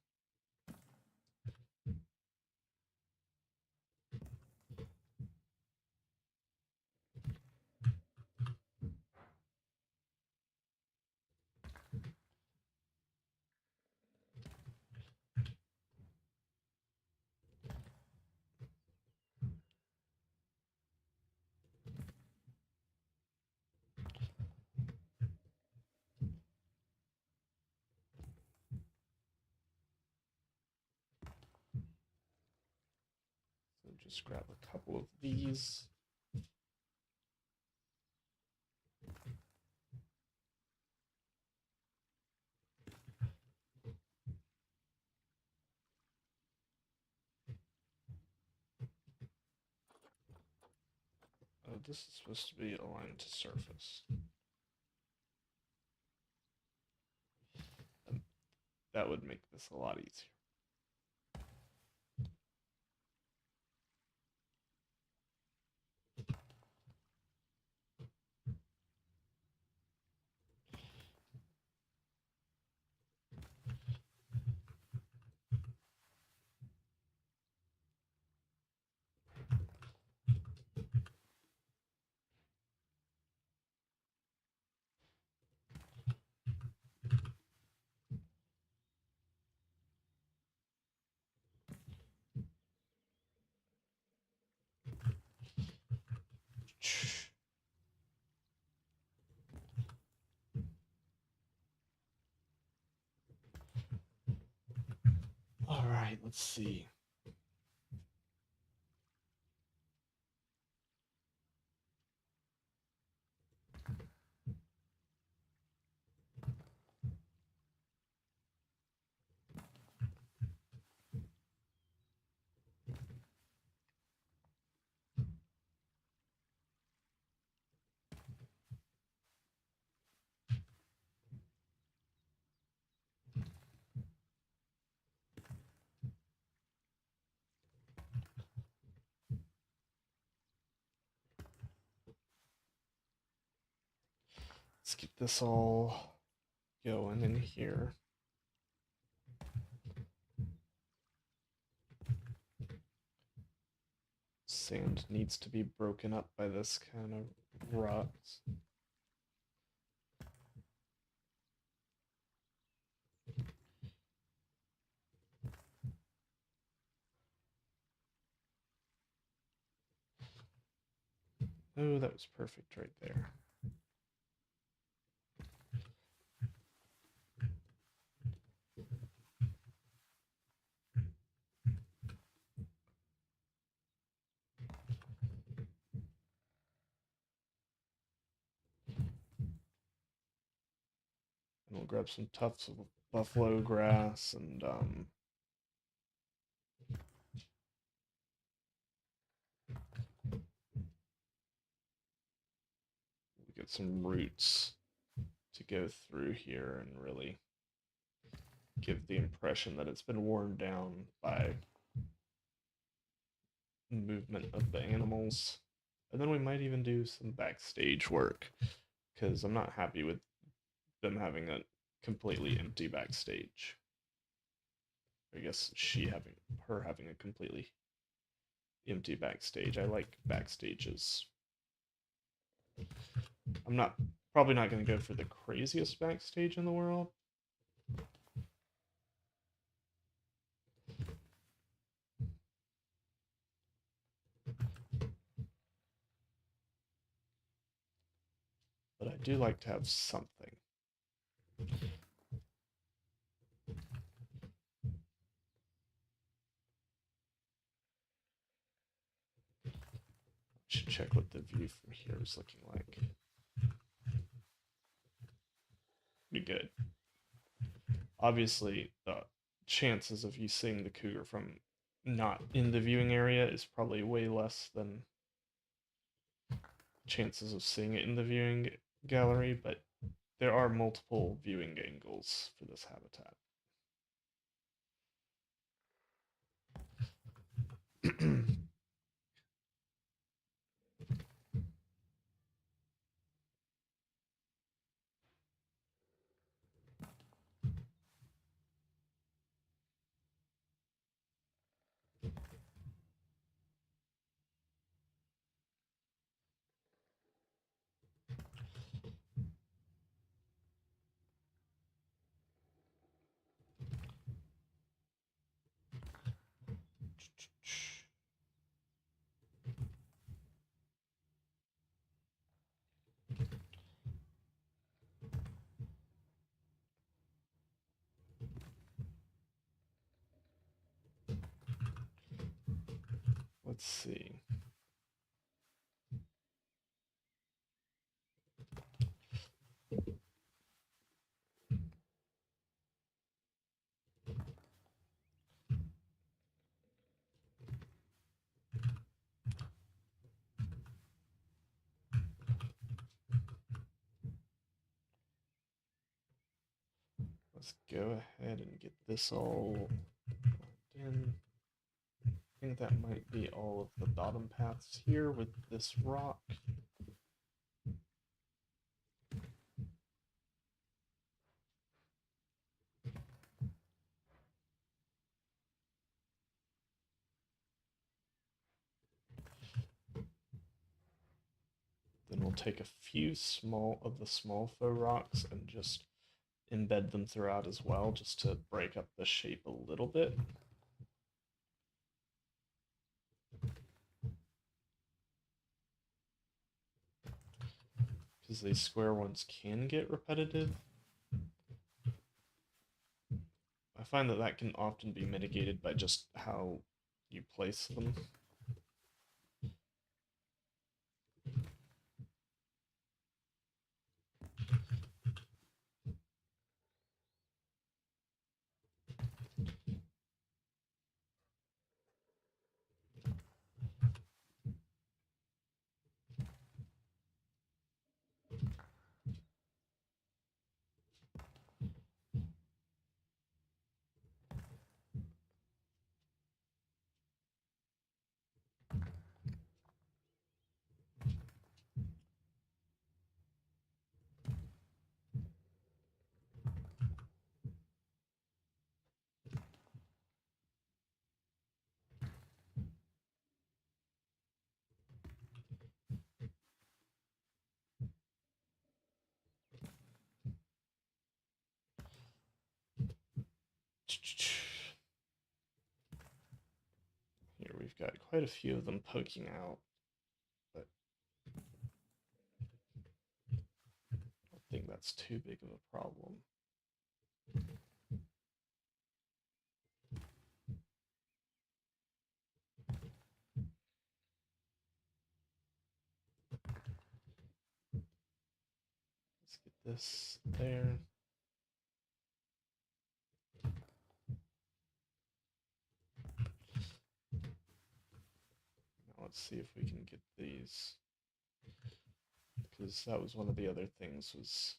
So just grab a couple of these. Oh, this is supposed to be aligned to surface. That would make this a lot easier. All right, let's see. Let's keep this all going in here. Sand needs to be broken up by this kind of rocks. Oh, that was perfect right there. And we'll grab some tufts of buffalo grass and we get some roots to go through here and really give the impression that it's been worn down by movement of the animals. And then we might even do some backstage work because I'm not happy with them having a completely empty backstage. I guess her having a completely empty backstage. I like backstages. I'm not probably not going to go for the craziest backstage in the world. But I do like to have something. Should check what the view from here is looking like. Be good. Obviously, the chances of you seeing the cougar from not in the viewing area is probably way less than chances of seeing it in the viewing gallery, but there are multiple viewing angles for this habitat. Let's see. Let's go ahead and get this all in. I think that might be all of the bottom paths here with this rock. Then we'll take a few small of the small faux rocks and just embed them throughout as well, just to break up the shape a little bit. Because these square ones can get repetitive. I find that that can often be mitigated by just how you place them. Here we've got quite a few of them poking out, but I don't think that's too big of a problem. Let's get this there. let's see if we can get these. Because that was one of the other things was...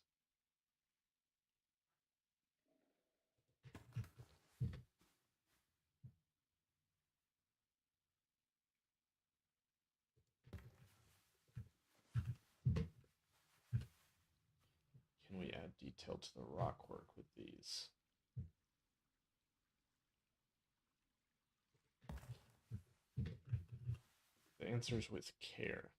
Can we add detail to the rock work with these? The answer is with care.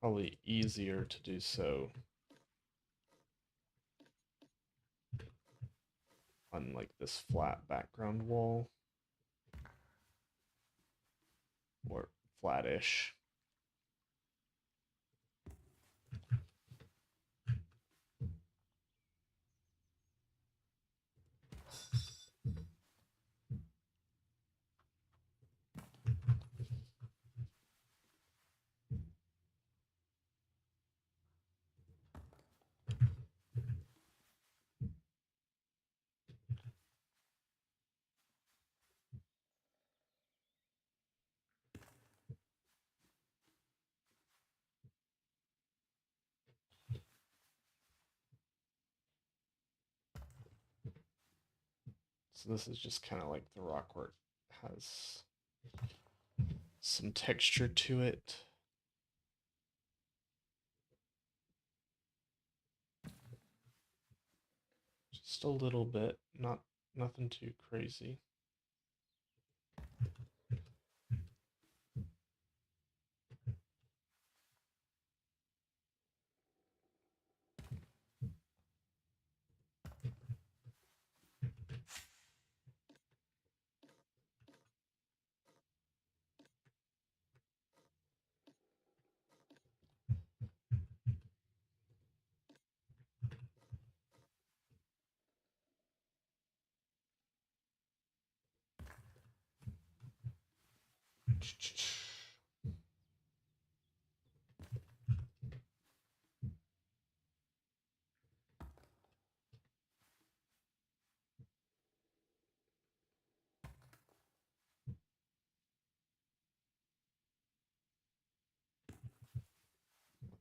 Probably easier to do so on like this flat background wall, or flattish. So this is just kind of like the rock work has some texture to it. Just a little bit, nothing too crazy.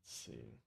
Let's see.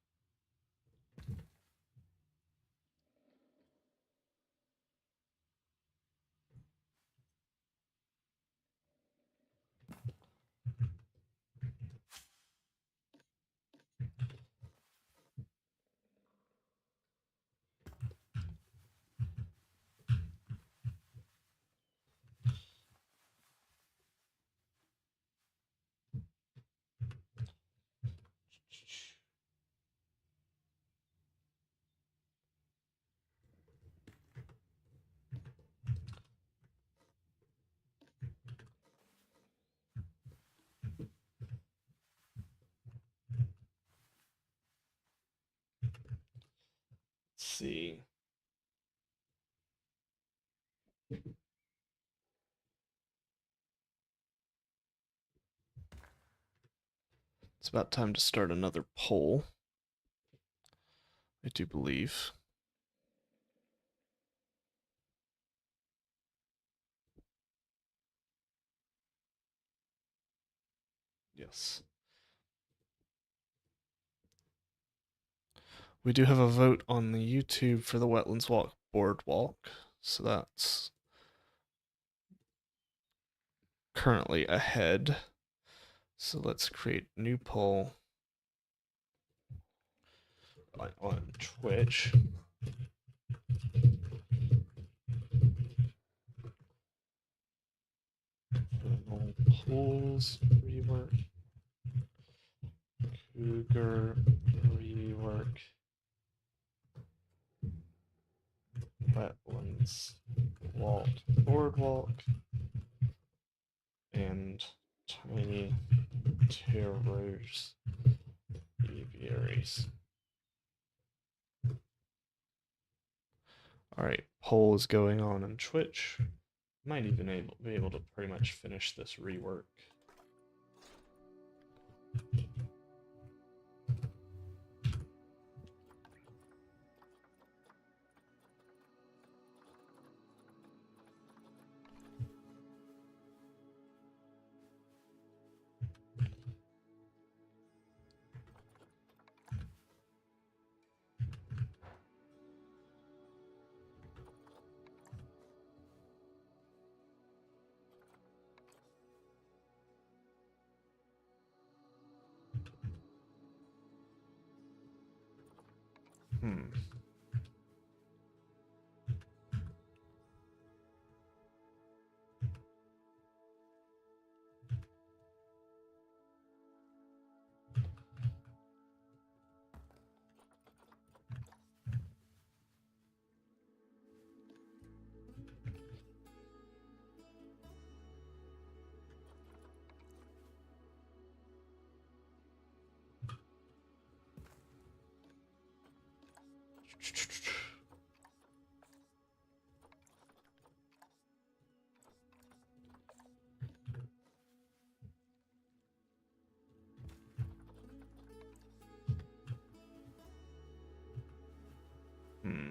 See. It's about time to start another poll, I do believe. Yes. We do have a vote on the YouTube for the Wetlands Walk Boardwalk, so that's currently ahead. So let's create a new poll on Twitch. Vernal Pools rework. Cougar rework. Wetlands Walk Boardwalk. And tiny terrors aviaries. Alright, poll is going on Twitch. Might even be able to pretty much finish this rework. Hmm. Hmm.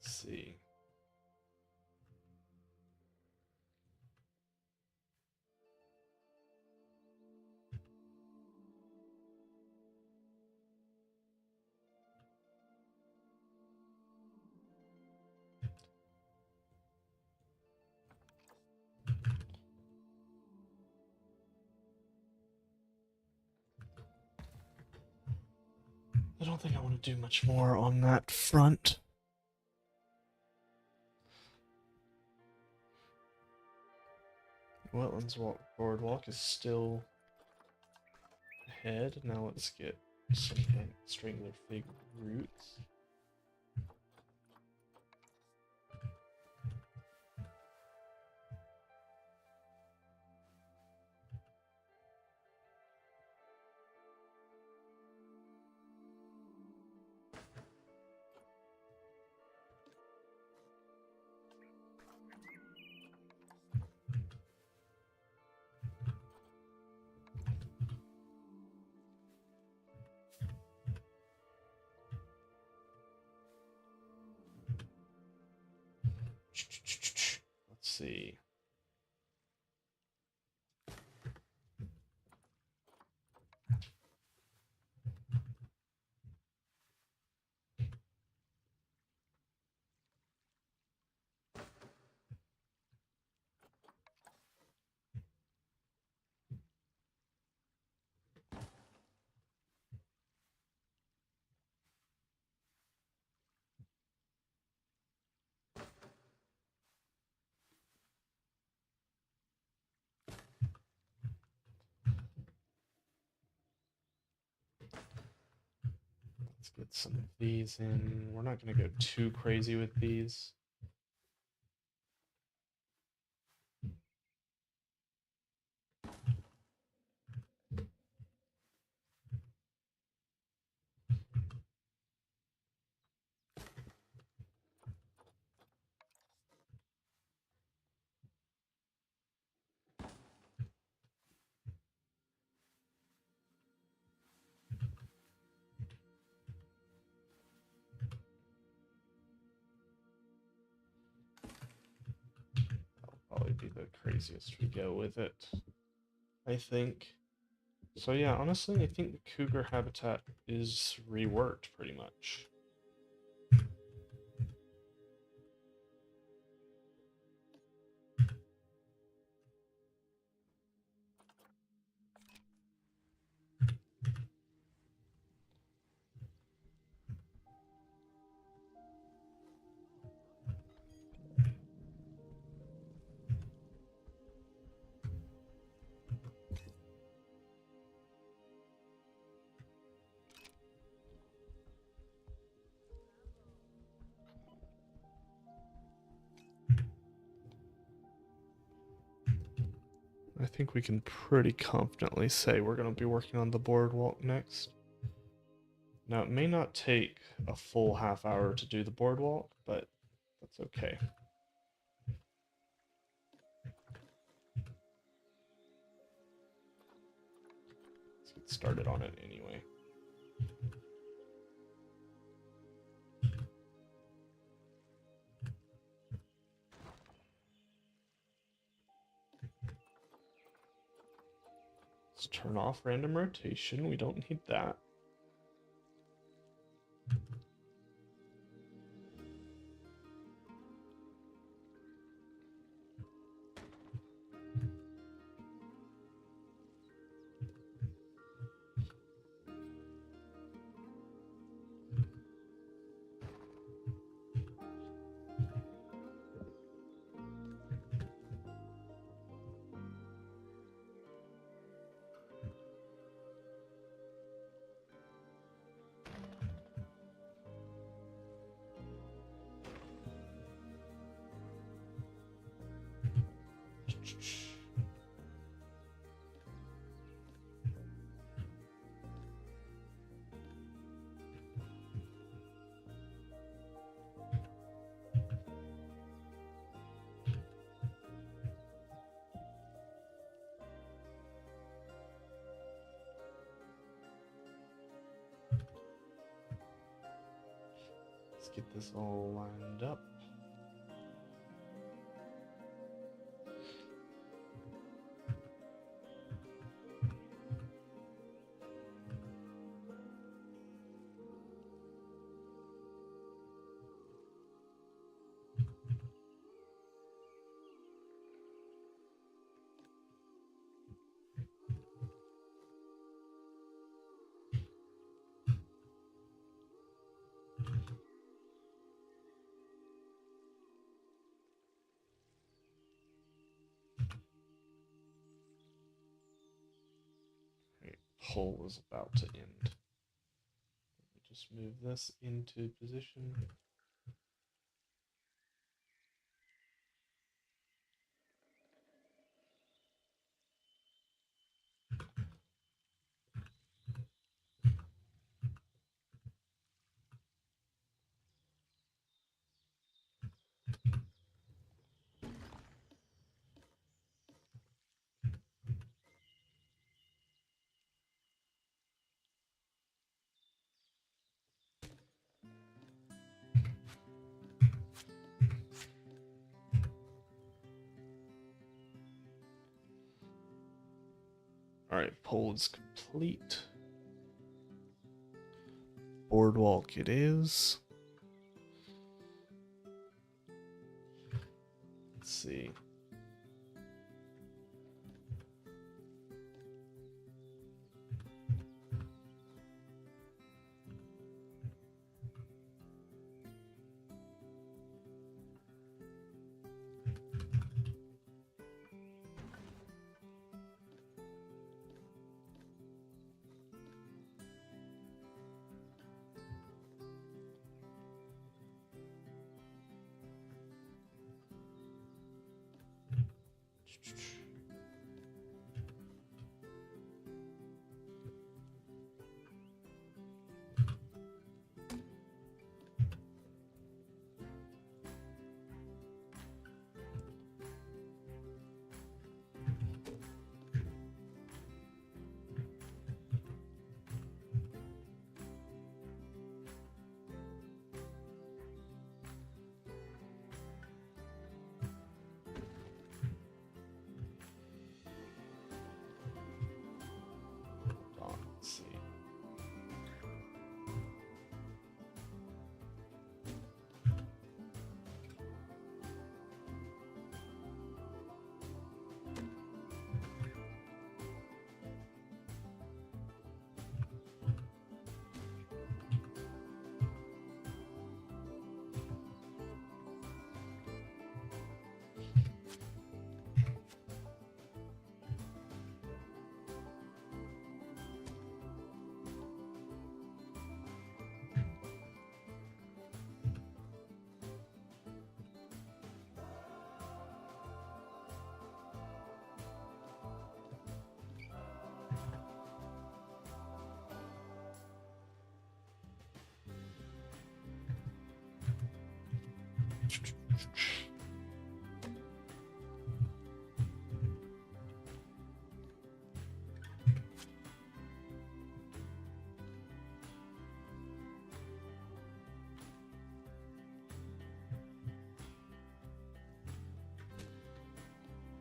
Let's see. I don't think I want to do much more on that front. Wetlands boardwalk is still ahead. Now let's get some strangler fig roots. Let's see. Let's get some of these in. We're not going to go too crazy with these. might be the craziest we go with it, I think. So yeah, honestly, I think the cougar habitat is reworked pretty much. I think we can pretty confidently say we're going to be working on the boardwalk next. Now, it may not take a full half hour to do the boardwalk, but that's okay. Let's get started on it anyway. Let's turn off random rotation. We don't need that. Let's get this all lined up. Poll is about to end. Let me just move this into position. All right, poll is complete. Boardwalk it is. Let's see.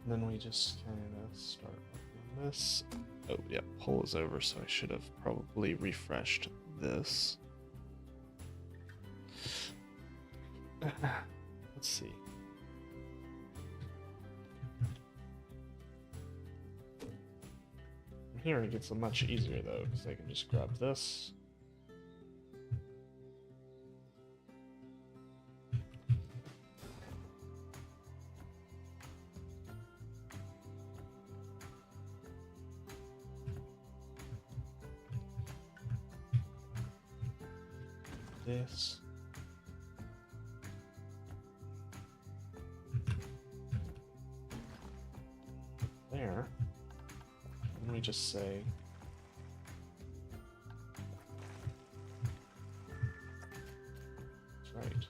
And then we just kind of start on this. Oh, yeah, poll is over, so I should have probably refreshed this. Let's see. From here it gets much easier though, because I can just grab this. This. There. And we just say that's right.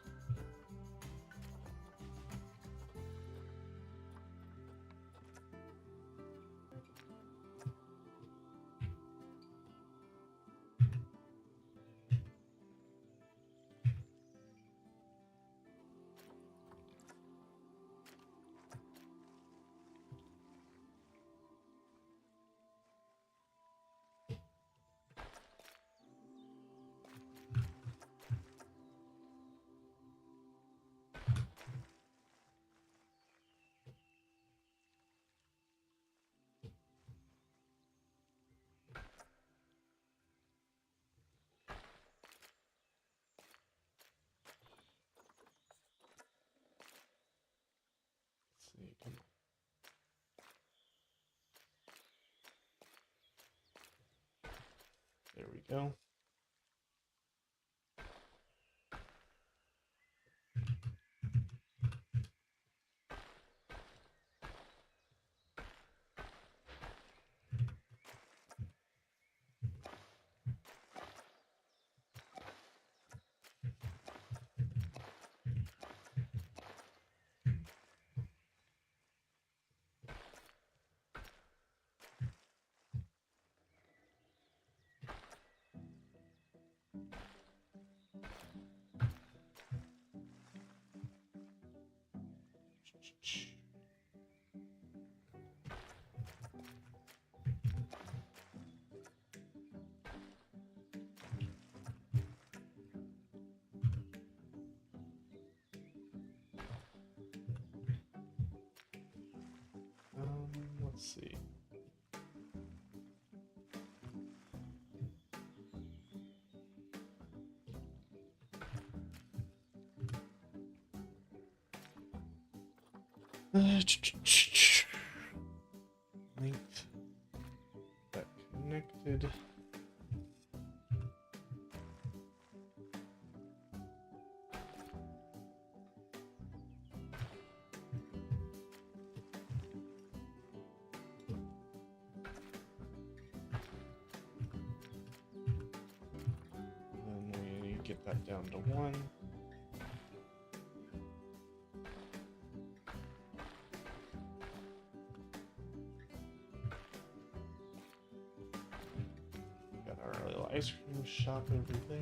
See, come on. There we go. Let's see. Length that connected. And we get that down to 1. Got our little ice cream shop over there.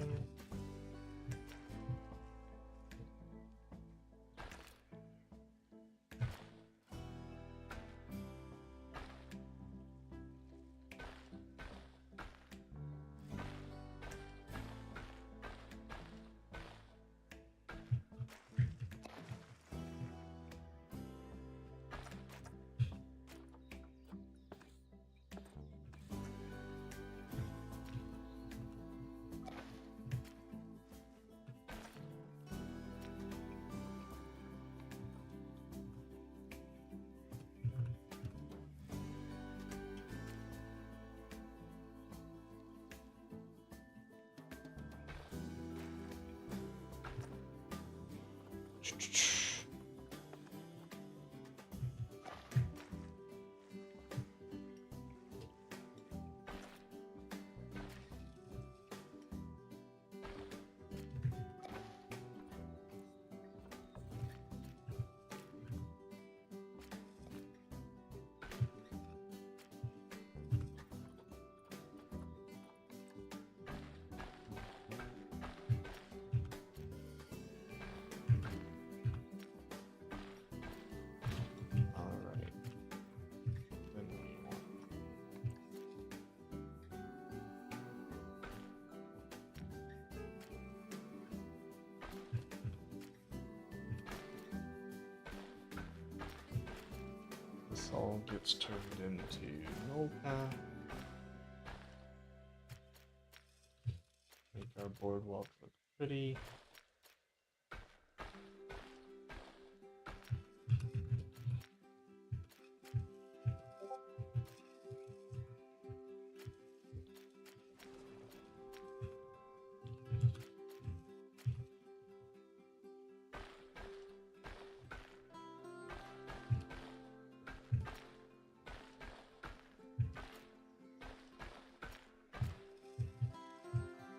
all gets turned into null path. Make our boardwalk look pretty.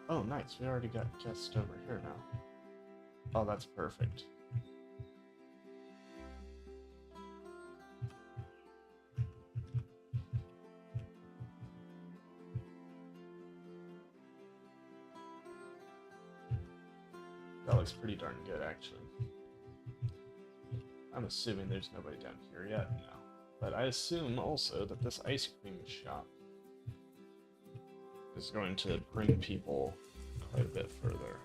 Oh, nice. We already got guests over here now. Oh, that's perfect. That looks pretty darn good, actually. I'm assuming there's nobody down here yet now. But I assume also that this ice cream shop is going to bring people quite a bit further.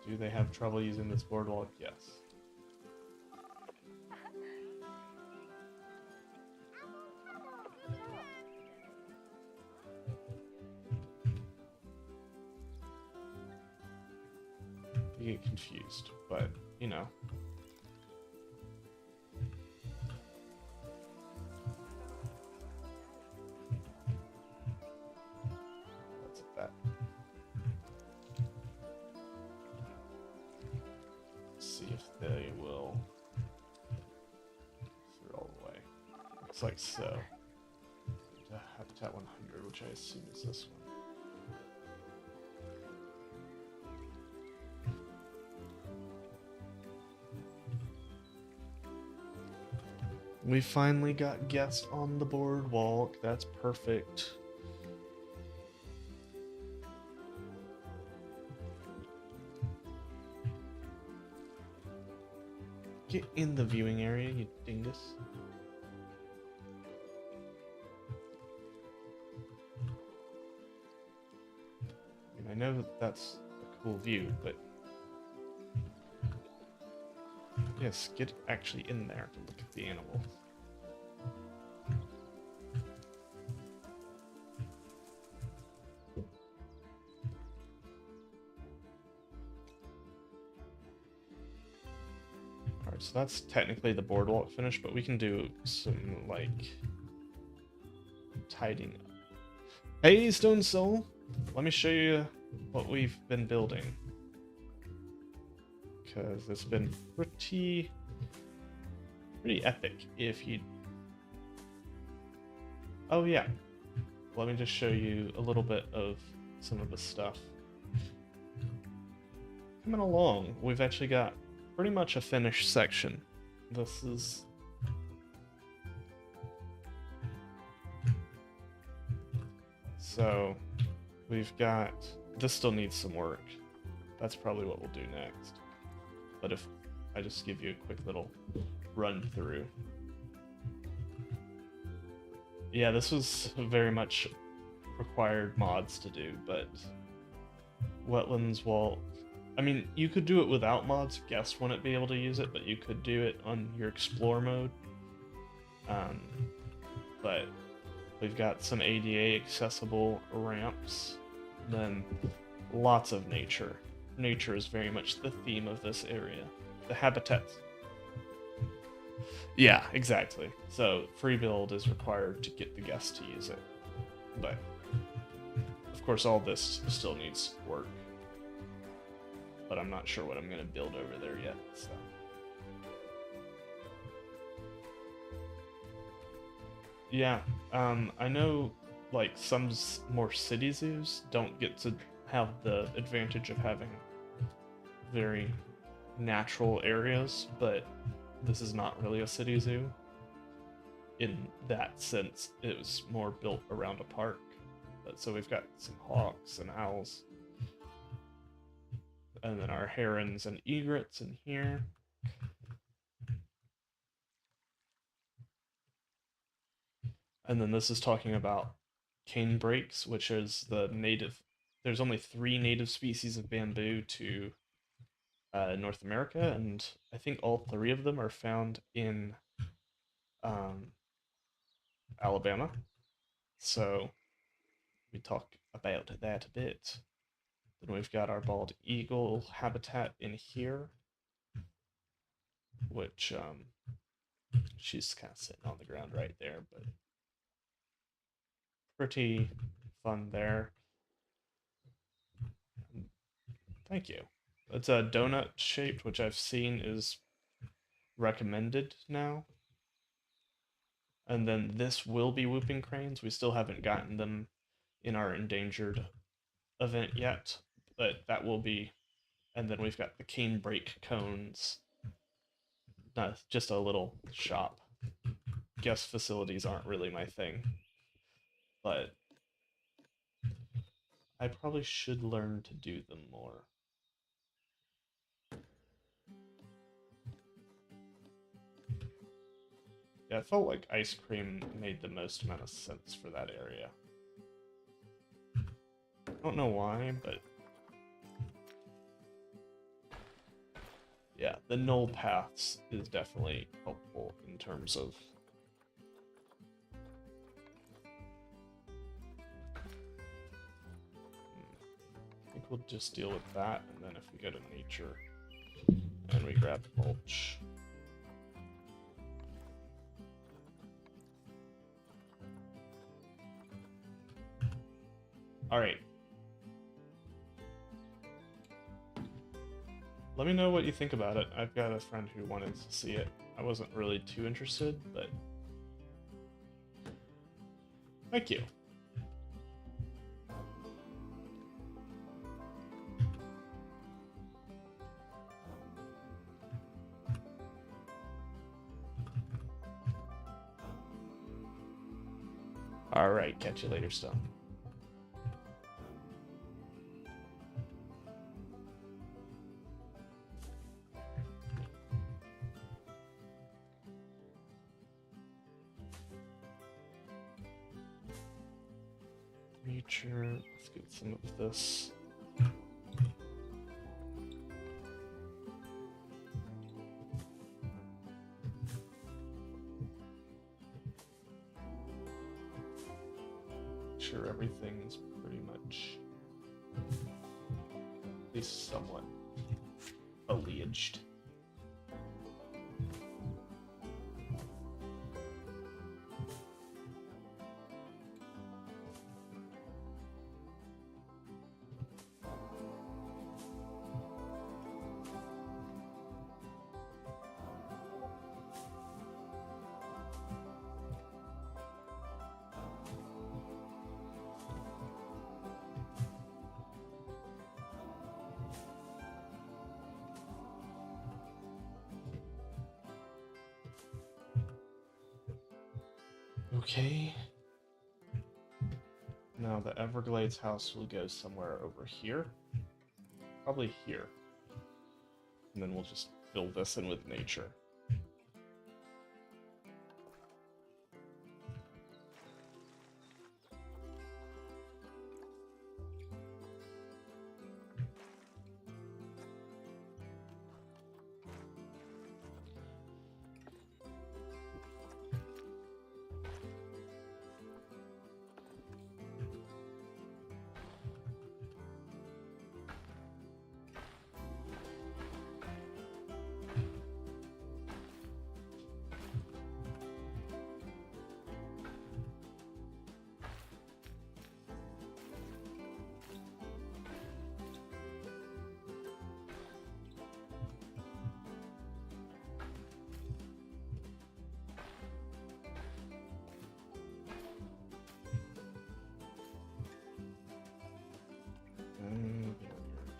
Do they have trouble using this boardwalk? Yes. You get confused, but you know. That's that. Let's see if they will through all the way. Looks like so. Habitat 100, which I assume is this one. We finally got guests on the boardwalk. That's perfect. Get in the viewing area, you dingus. I mean, I know that that's a cool view, but yes, get actually in there to look at the animals. Alright, so that's technically the boardwalk finished, but we can do some, like, tidying up. Hey, Stone Soul! Let me show you what we've been building. Because it's been pretty epic if you... Oh yeah, let me just show you a little bit of some of the stuff. Coming along, we've actually got pretty much a finished section. This is... So, we've got... This still needs some work. That's probably what we'll do next. But if I just give you a quick little run through. Yeah, this was very much required mods to do, but Wetlands Walk, I mean, you could do it without mods, guests wouldn't be able to use it, but you could do it on your explore mode. But we've got some ADA accessible ramps, then lots of nature. Nature is very much the theme of this area. The habitats. Yeah, exactly. So free build is required to get the guests to use it. But of course all this still needs work. But I'm not sure what I'm gonna build over there yet, so. Yeah, I know like some more city zoos don't get to have the advantage of having very natural areas, but this is not really a city zoo. In that sense, it was more built around a park. But, so we've got some hawks and owls. And then our herons and egrets in here. And then this is talking about cane breaks, which is the native. There's only 3 native species of bamboo to North America, and I think all 3 of them are found in um, Alabama. So we talk about that a bit. Then we've got our bald eagle habitat in here, which she's kind of sitting on the ground right there, but pretty fun there. Thank you. It's a donut shaped, which I've seen is recommended now. And then this will be whooping cranes. We still haven't gotten them in our endangered event yet, but that will be. And then we've got the cane break cones. Just a little shop. Guest facilities aren't really my thing, but I probably should learn to do them more. Yeah, I felt like ice cream made the most amount of sense for that area. I don't know why, but yeah, the null paths is definitely helpful in terms of I think we'll just deal with that, and then if we go to nature and we grab mulch. Alright. Let me know what you think about it. I've got a friend who wanted to see it. I wasn't really too interested, but thank you. Alright, catch you later, Stone. Nature, let's get some of this. Sure, everything's pretty much at least somewhat foliaged. Okay. Now the Everglades house will go somewhere over here. Probably here. And then we'll just fill this in with nature.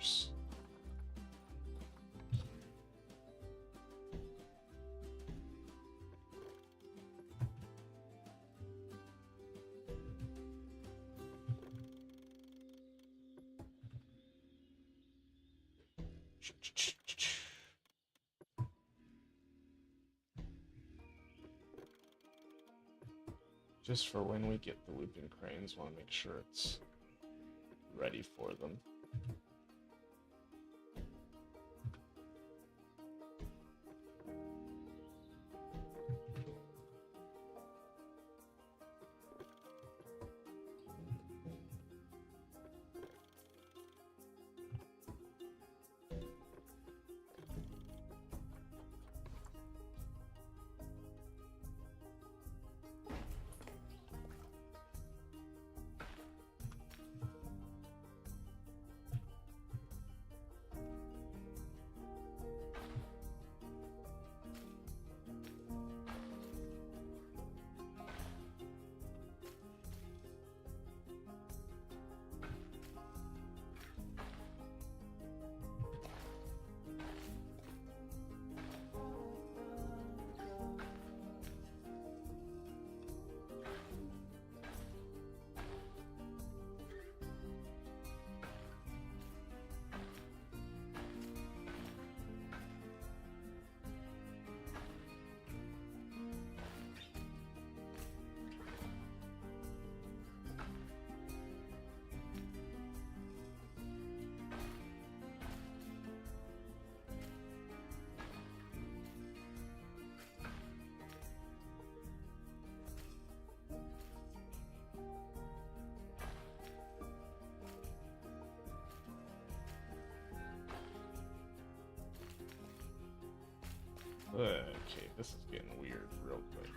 Barriers. Just for when we get the whooping cranes, want to make sure it's ready for them. Okay, this is getting weird real quick.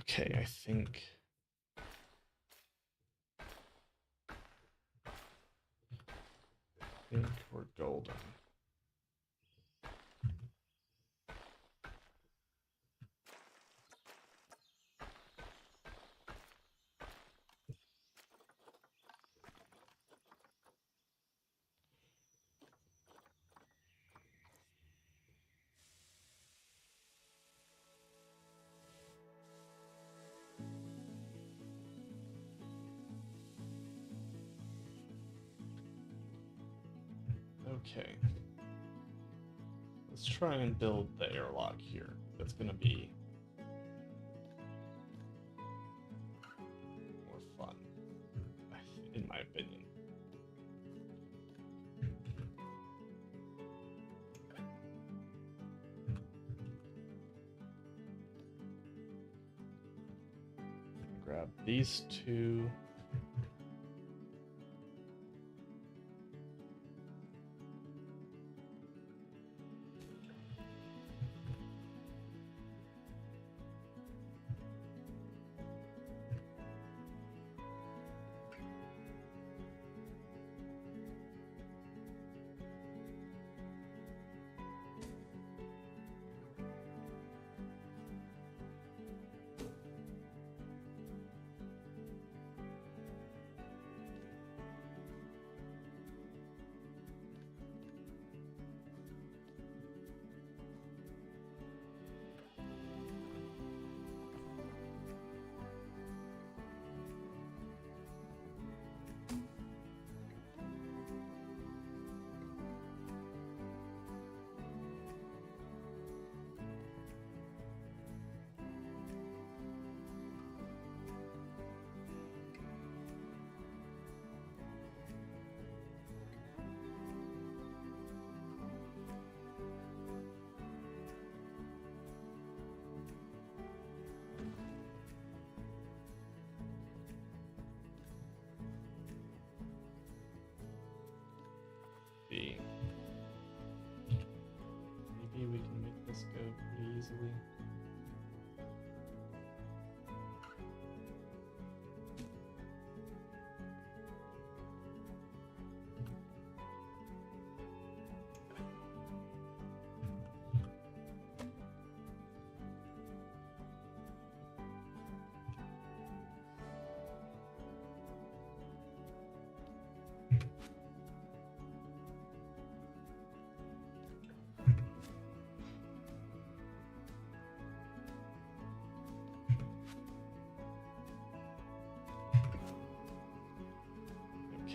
Okay, I think we're golden. Okay. Let's try and build the airlock here. That's gonna be more fun, in my opinion. Grab these two. easily.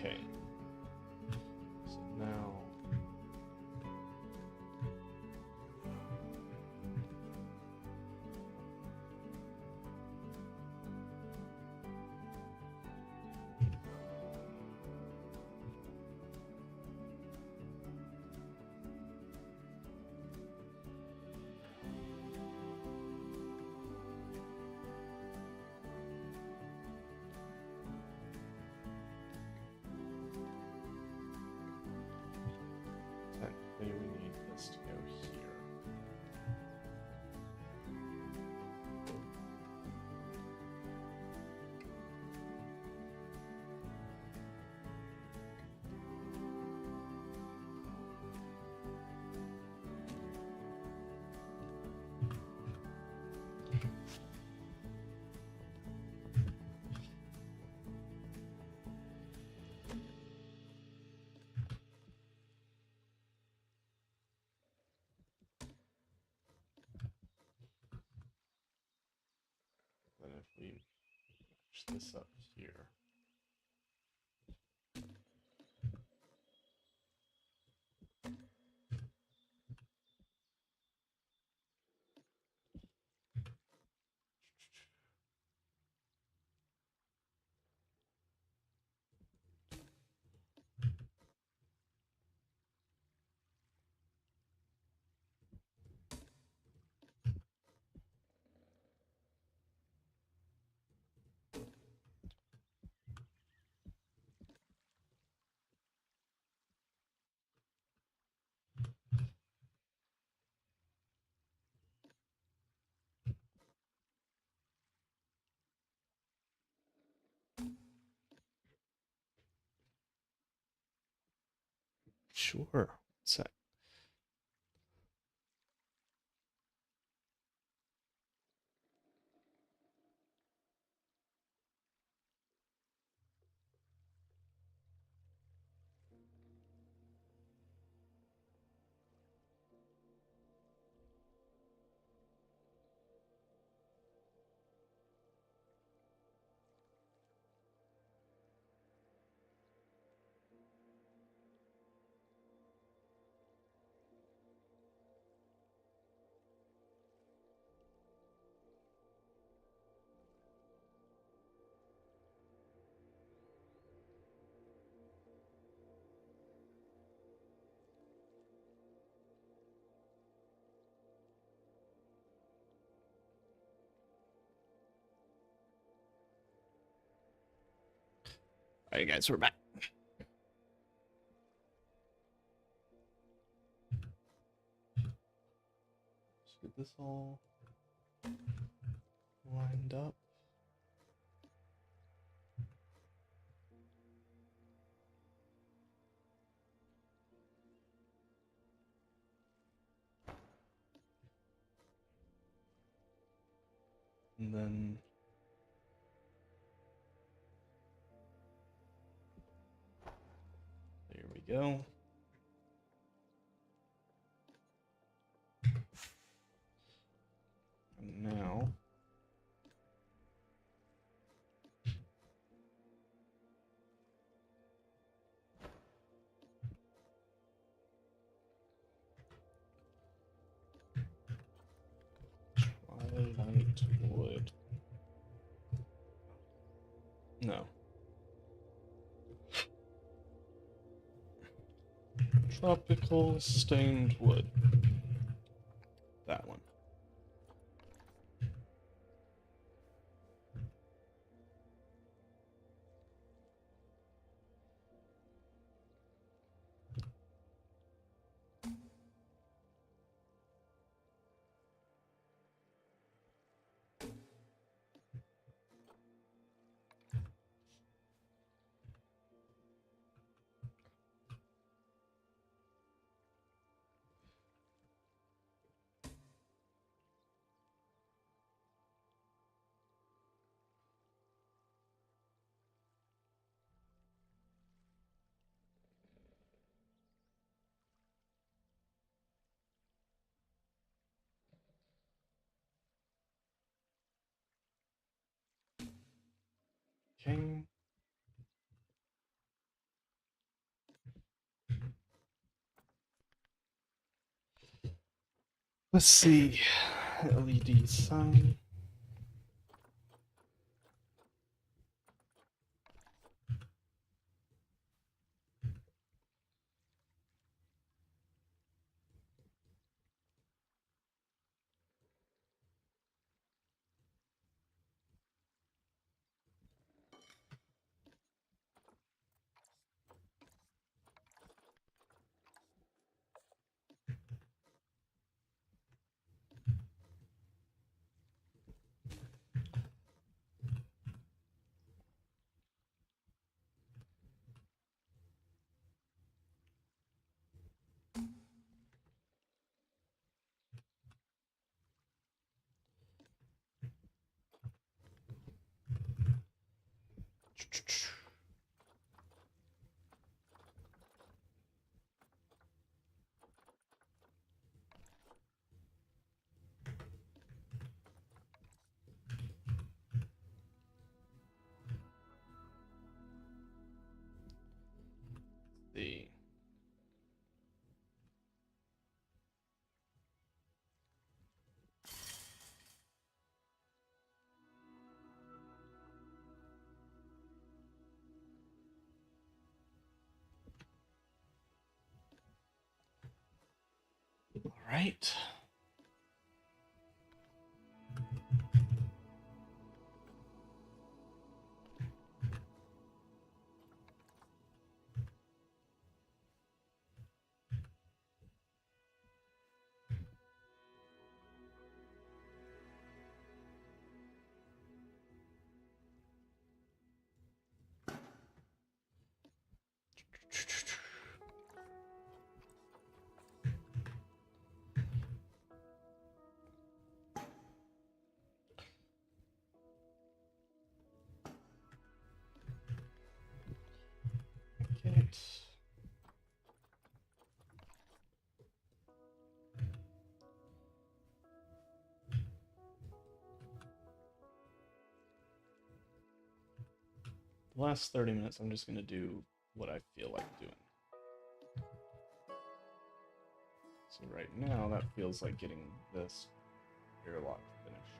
Okay. So now technically we need this to go here. Then if we match this up here. Sure. Sec. All right, guys, we're back. Let's get this all lined up. And then there we go. And now twilight wood. No. Tropical stained wood. That one. Okay. Let's see. LED sign. See. All right. Get it. The last 30 minutes, I'm just going to do what I feel like doing. So right now, that feels like getting this airlock finished.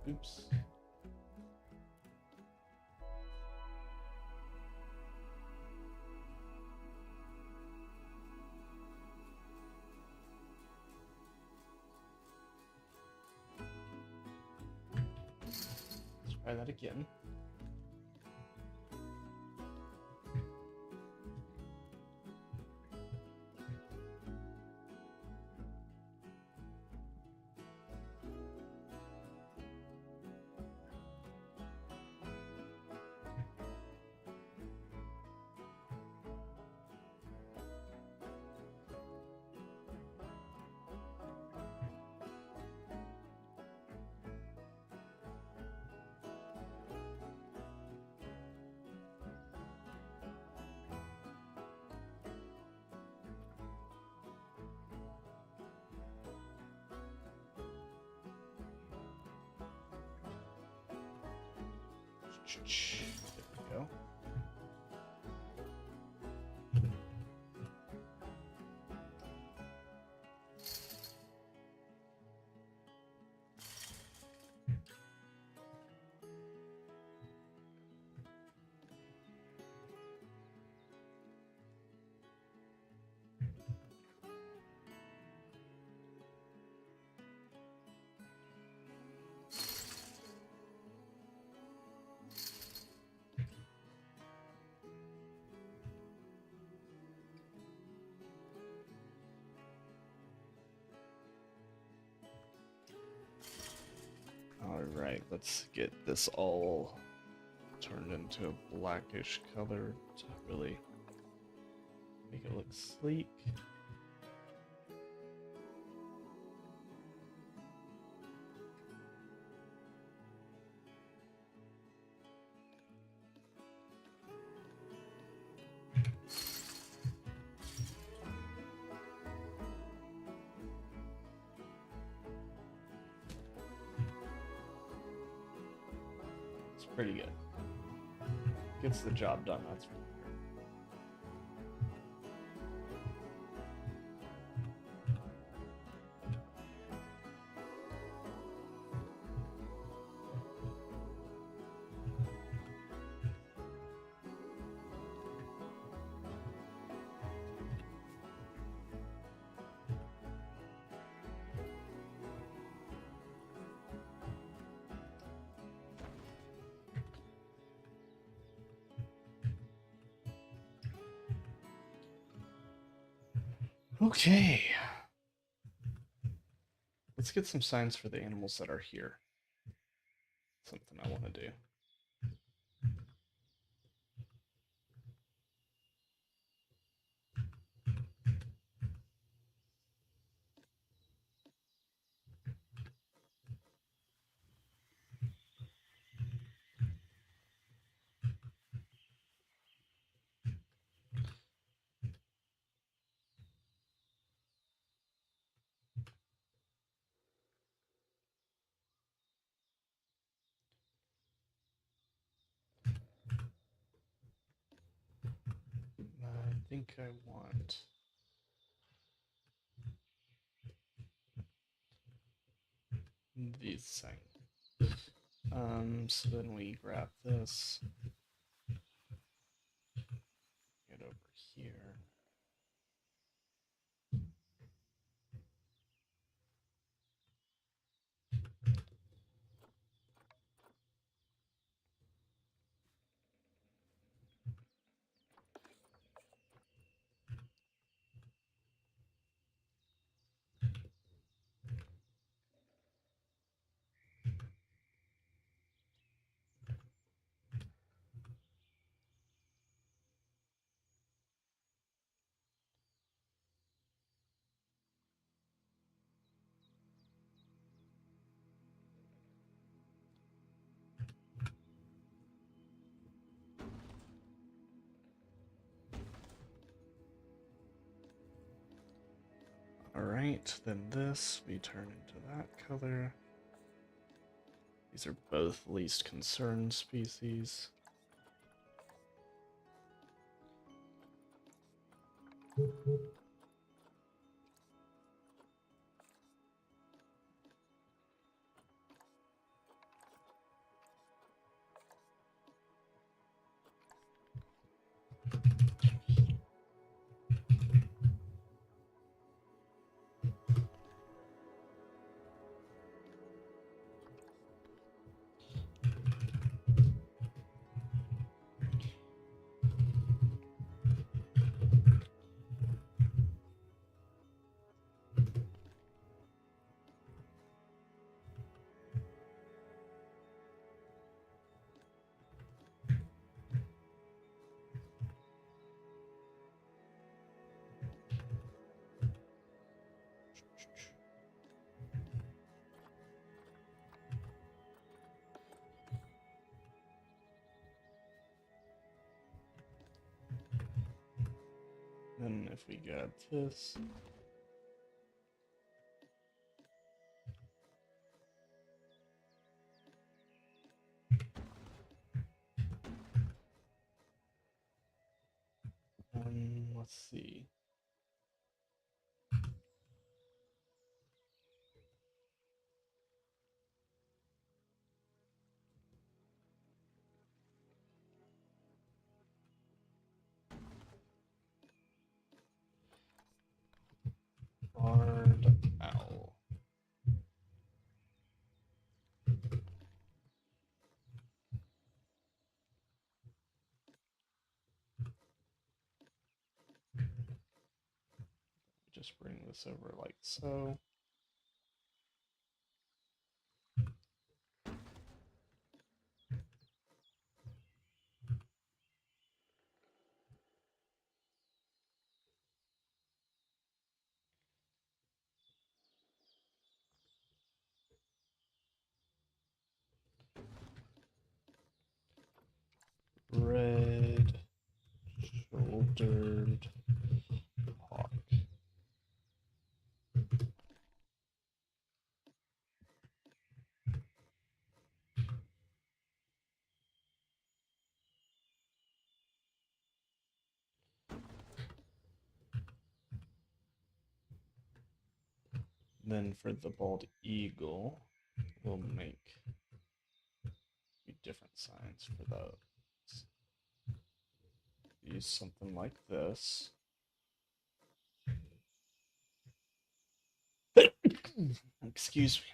Oops. Let's try that again. There we go. Alright, let's get this all turned into a blackish color to really make it look sleek. Pretty good. Gets the job done, that's for sure. Okay. Let's get some signs for the animals that are here. Something I want to do. I think I want these signs. So then we grab this, get over here. Alright, then this we turn into that color. These are both least concerned species. Then if we grab this, let's see. Barred owl. Just bring this over like so. red-shouldered hawk. Then for the bald eagle, we'll make different signs for those. Use something like this. Excuse me.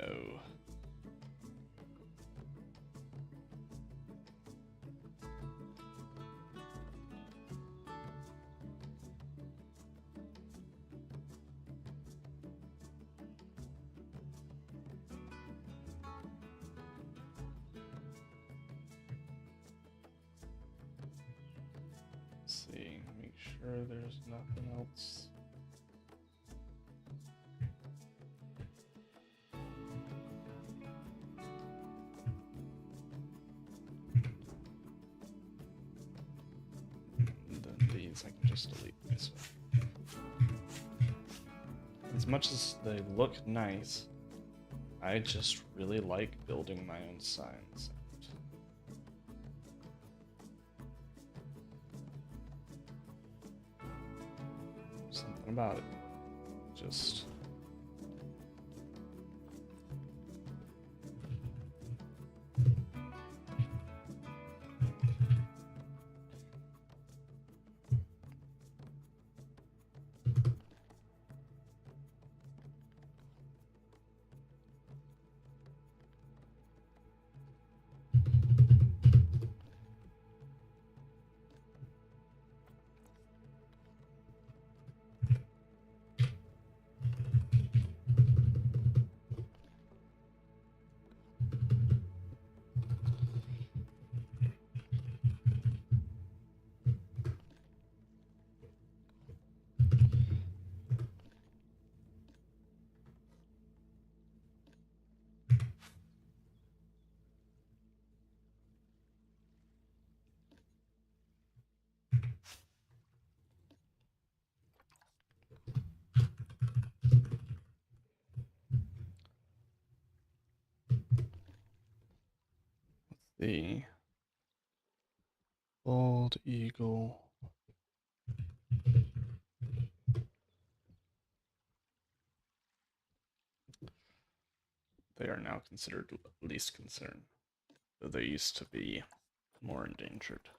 Oh. Let's see, make sure there's nothing else. I can just delete this one. As much as they look nice, I just really like building my own signs. Something about it. Just... the bald eagle. They are now considered least concern, though they used to be more endangered.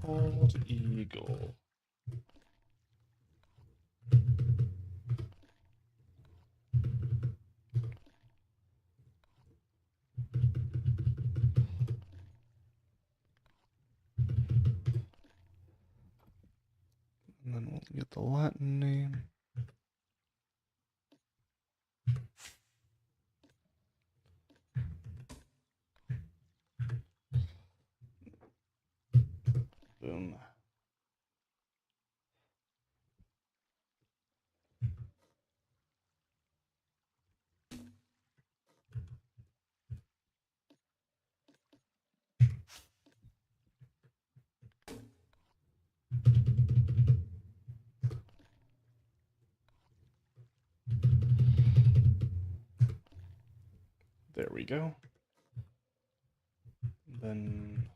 Bald eagle. And then we'll get the Latin name. Boom. There we go. Then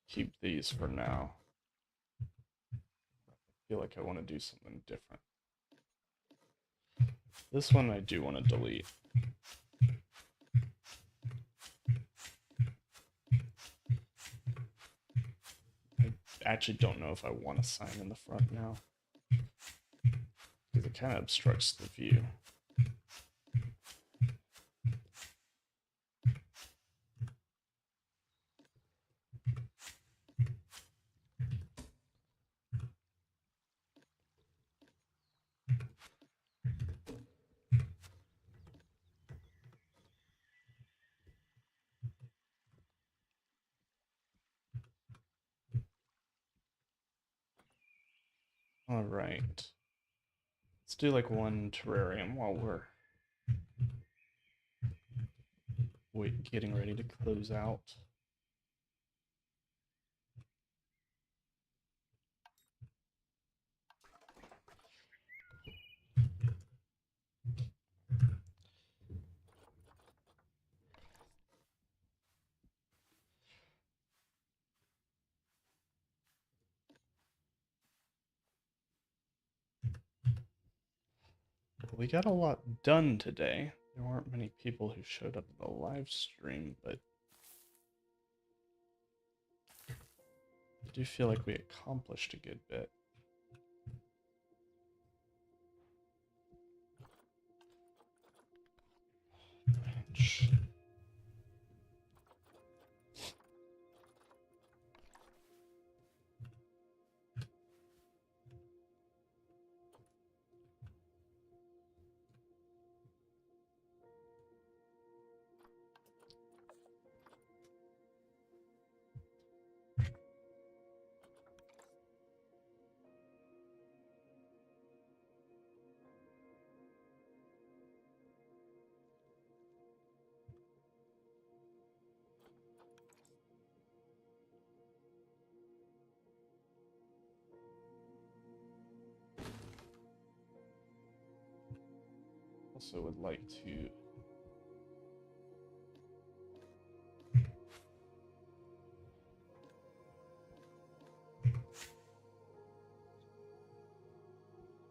keep these for now. I feel like I want to do something different. This one I do want to delete. I actually don't know if I want a sign in the front now, because it kind of obstructs the view. All right. Let's do like one terrarium while we're getting ready to close out. We got a lot done today. There weren't many people who showed up in the live stream, but I do feel like we accomplished a good bit. Branch. Also would like to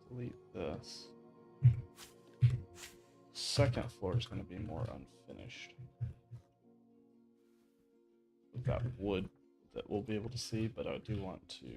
delete this. Second floor is going to be more unfinished with that wood that we'll be able to see, but I do want to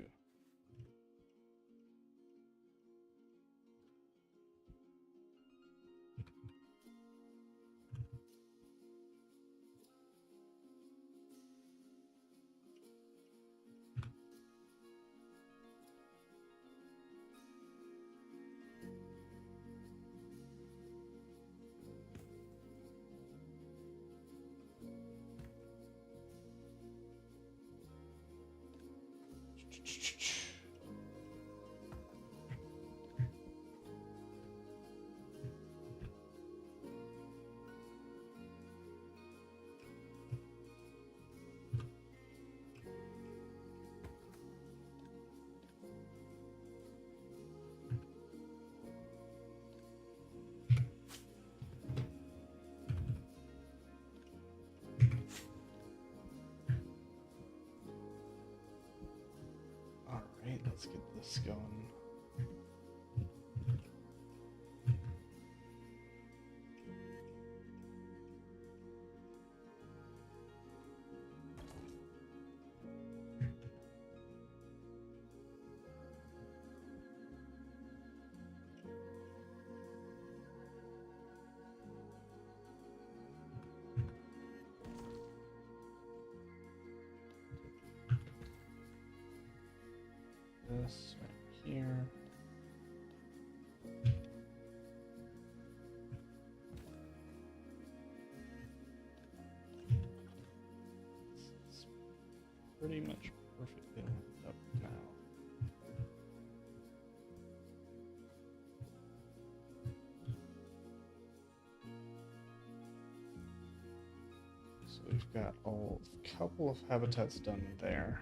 let's get this going. this right here. It's pretty much perfectly lined up now. So we've got a couple of habitats done there.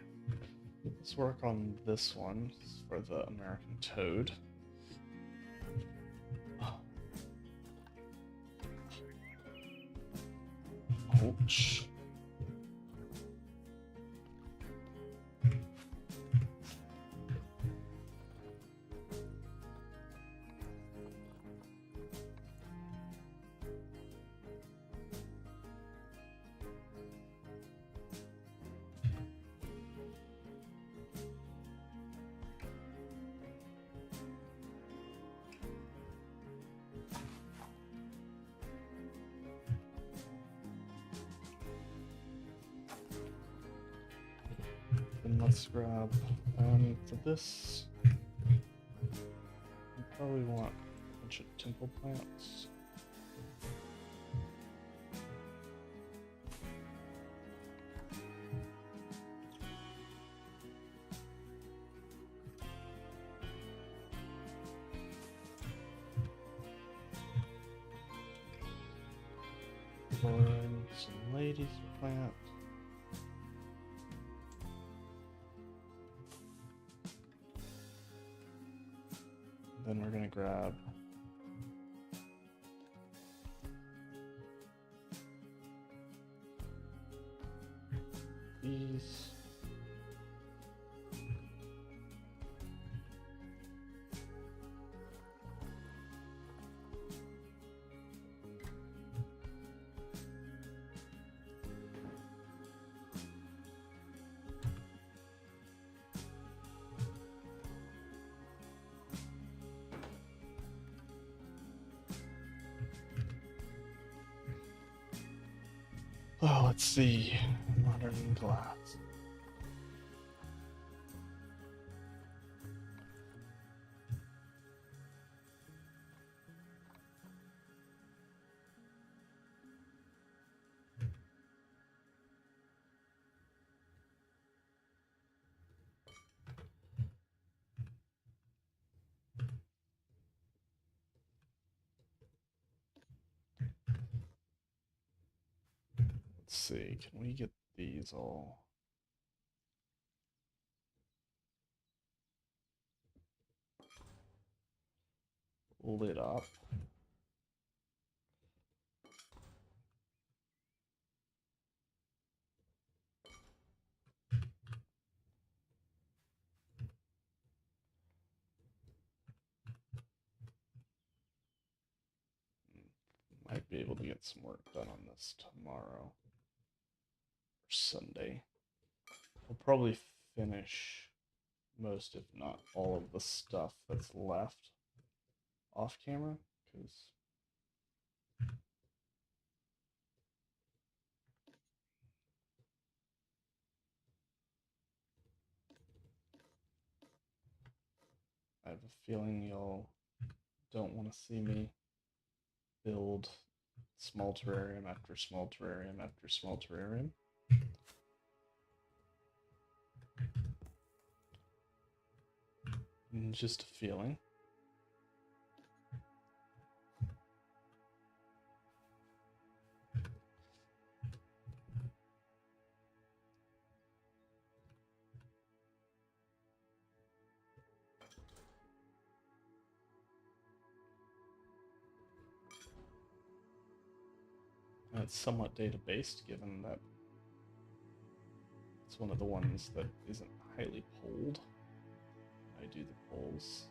Let's work on this one for the American toad. Oh. Ouch. And let's grab, for this, we probably want a bunch of temple plants. And some ladies plant. Then we're gonna grab these. Oh, let's see. Modern glass. Let's see, can we get these all lit up? Might be able to get some work done on this tomorrow or Sunday. We'll probably finish most, if not all, of the stuff that's left off camera, because I have a feeling y'all don't want to see me build small terrarium after small terrarium after small terrarium. Just a feeling. And it's somewhat data-based, given that it's one of the ones that isn't highly polled. I do the polls.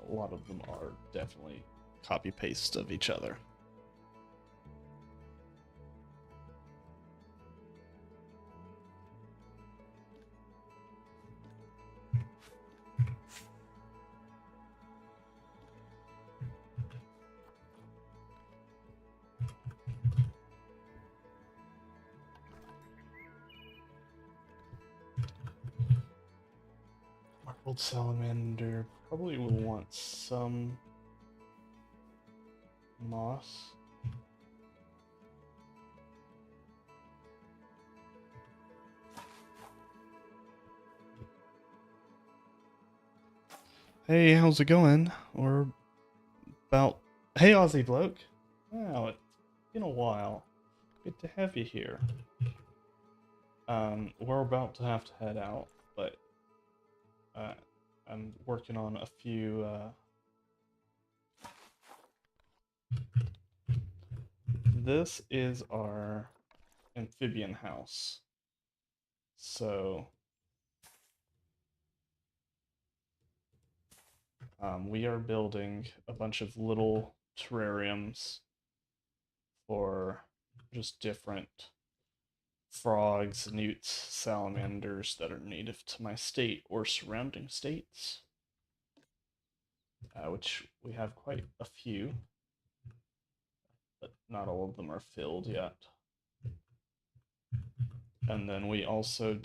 A lot of them are definitely copy-paste of each other. Spotted salamander probably will want some moss. Hey, how's it going? Or about... Hey, Aussie bloke. Wow, it's been a while. Good to have you here. We're about to have to head out, but I'm working on a few, This is our amphibian house. So, we are building a bunch of little terrariums for just different frogs, newts, salamanders that are native to my state or surrounding states, which we have quite a few, but not all of them are filled yet. And then we also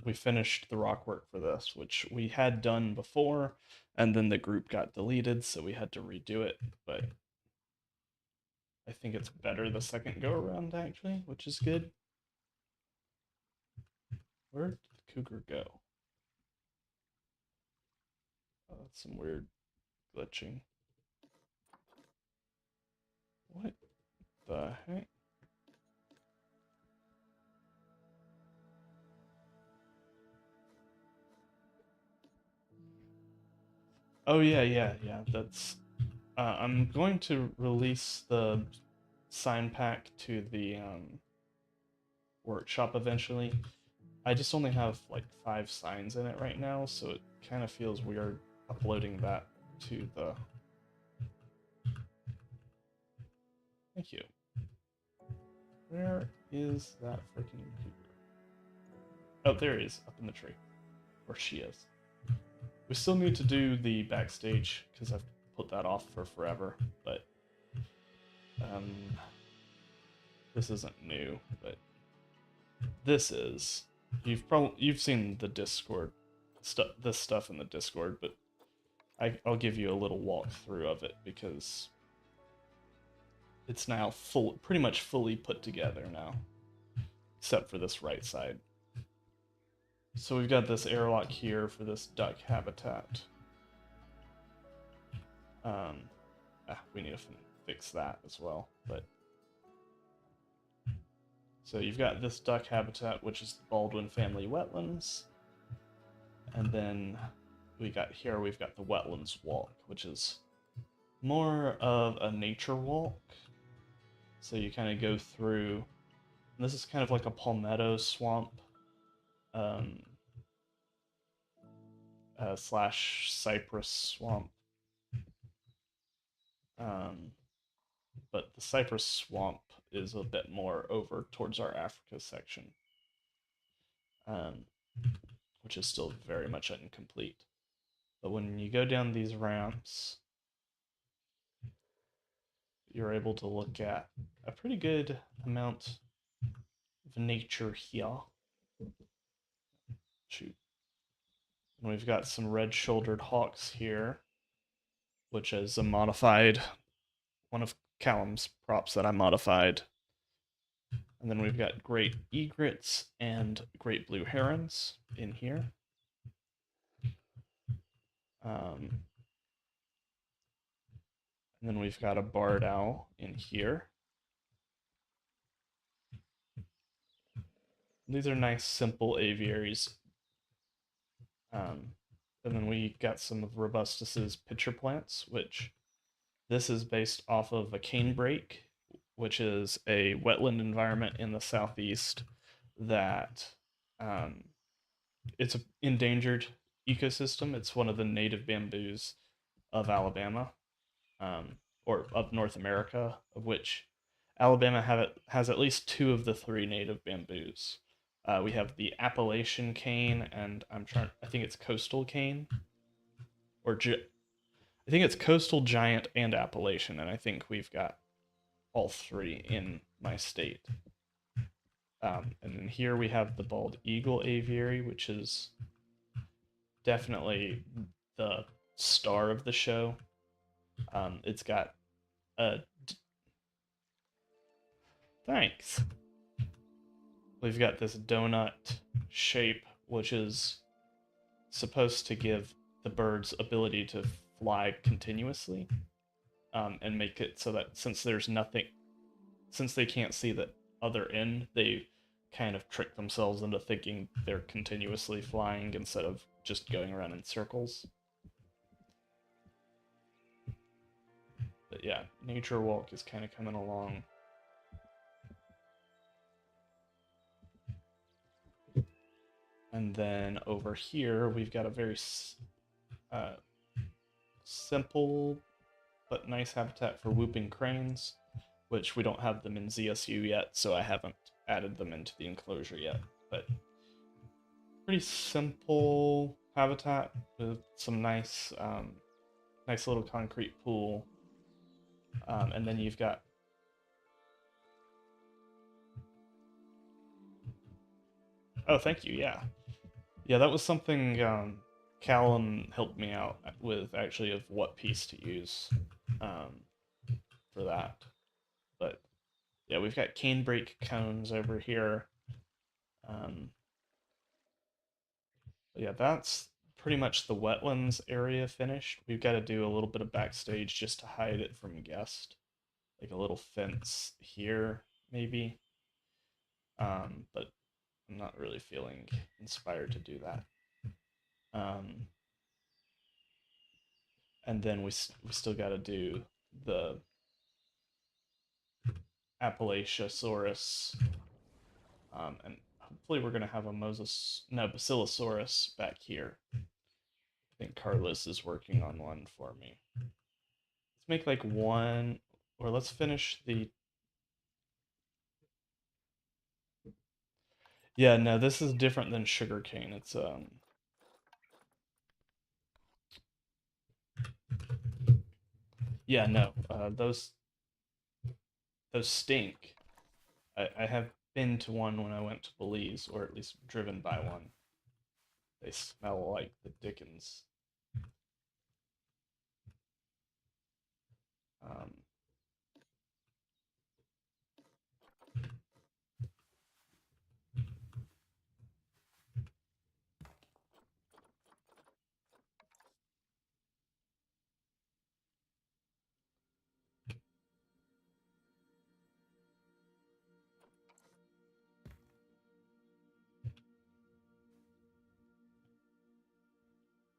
we finished the rock work for this, which we had done before, and then the group got deleted, so we had to redo it, but I think it's better the second go around, actually, which is good. Where did the cougar go? Oh, that's some weird glitching. What the heck? Oh yeah. That's I'm going to release the sign pack to the workshop eventually. I just only have like 5 signs in it right now, so it kind of feels weird uploading that to the... Thank you. Where is that freaking cougar? Oh, there he is, up in the tree. Or she is. We still need to do the backstage, because I've put that off for forever, but this isn't new, but this is... You've seen the Discord this stuff in the Discord, but I'll give you a little walkthrough of it because it's now pretty much fully put together now, except for this right side. So we've got this airlock here for this duck habitat. We need to fix that as well, but... So you've got this duck habitat, which is the Baldwin family wetlands. And then we've got the wetlands walk, which is more of a nature walk. So you kind of go through, and this is kind of like a palmetto swamp slash cypress swamp. But the cypress swamp is a bit more over towards our Africa section, which is still very much incomplete. But when you go down these ramps, you're able to look at a pretty good amount of nature here. Shoot. And we've got some red-shouldered hawks here, which is a modified, one of Callum's props that I modified. And then we've got great egrets and great blue herons in here. And then we've got a barred owl in here. These are nice, simple aviaries. And then we got some of Robustus's pitcher plants, which this is based off of a canebrake, which is a wetland environment in the southeast that it's an endangered ecosystem. It's one of the native bamboos of Alabama, or of North America, of which Alabama has at least 2 of the 3 native bamboos. We have the Appalachian cane, and I think it's coastal cane, I think it's coastal, giant, and Appalachian, and I think we've got all 3 in my state. And then here we have the bald eagle aviary, which is definitely the star of the show. It's got a thanks. We've got this donut shape, which is supposed to give the birds ability to fly continuously, and make it so that since there's nothing, since they can't see the other end, they kind of trick themselves into thinking they're continuously flying instead of just going around in circles. But yeah, nature walk is kind of coming along. And then over here, we've got a very simple but nice habitat for whooping cranes, which we don't have them in ZSU yet, so I haven't added them into the enclosure yet. But pretty simple habitat with some nice, nice little concrete pool. And then you've got oh, thank you. Yeah, yeah, that was something Callum helped me out with actually of what piece to use um, for that. But yeah, we've got canebrake cones over here. Um, yeah, that's pretty much the wetlands area finished. We've got to do a little bit of backstage just to hide it from guest, like a little fence here, maybe. But I'm not really feeling inspired to do that. And then we still got to do the Appalachiosaurus, and hopefully we're gonna have a Basilosaurus back here. I think Carlos is working on one for me. Let's make like one, or let's finish the. Yeah, no, this is different than sugarcane. It's yeah, no, those stink. I have been to one when I went to Belize, or at least driven by one. They smell like the Dickens. Um,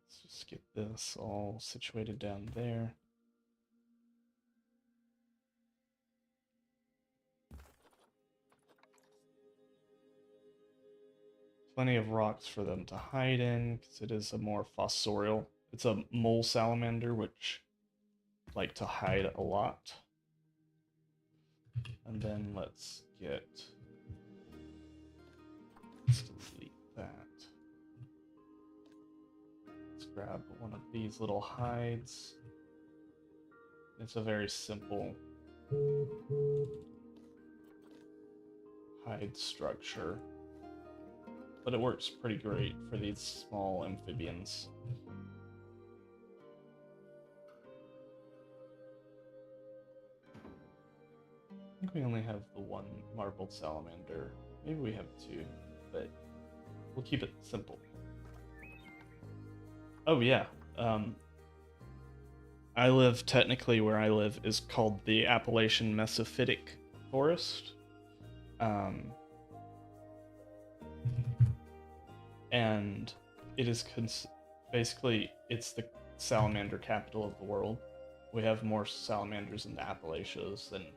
let's just get this all situated down there. Plenty of rocks for them to hide in, because it is a more fossorial. It's a mole salamander, which like to hide a lot. And then let's delete that. Let's grab one of these little hides. It's a very simple hide structure, but it works pretty great for these small amphibians. I think we only have the one marbled salamander. Maybe we have two, but we'll keep it simple. Oh yeah, I live technically where I live is called the Appalachian Mesophytic Forest. And it is basically it's the salamander capital of the world. We have more salamanders in the Appalachians than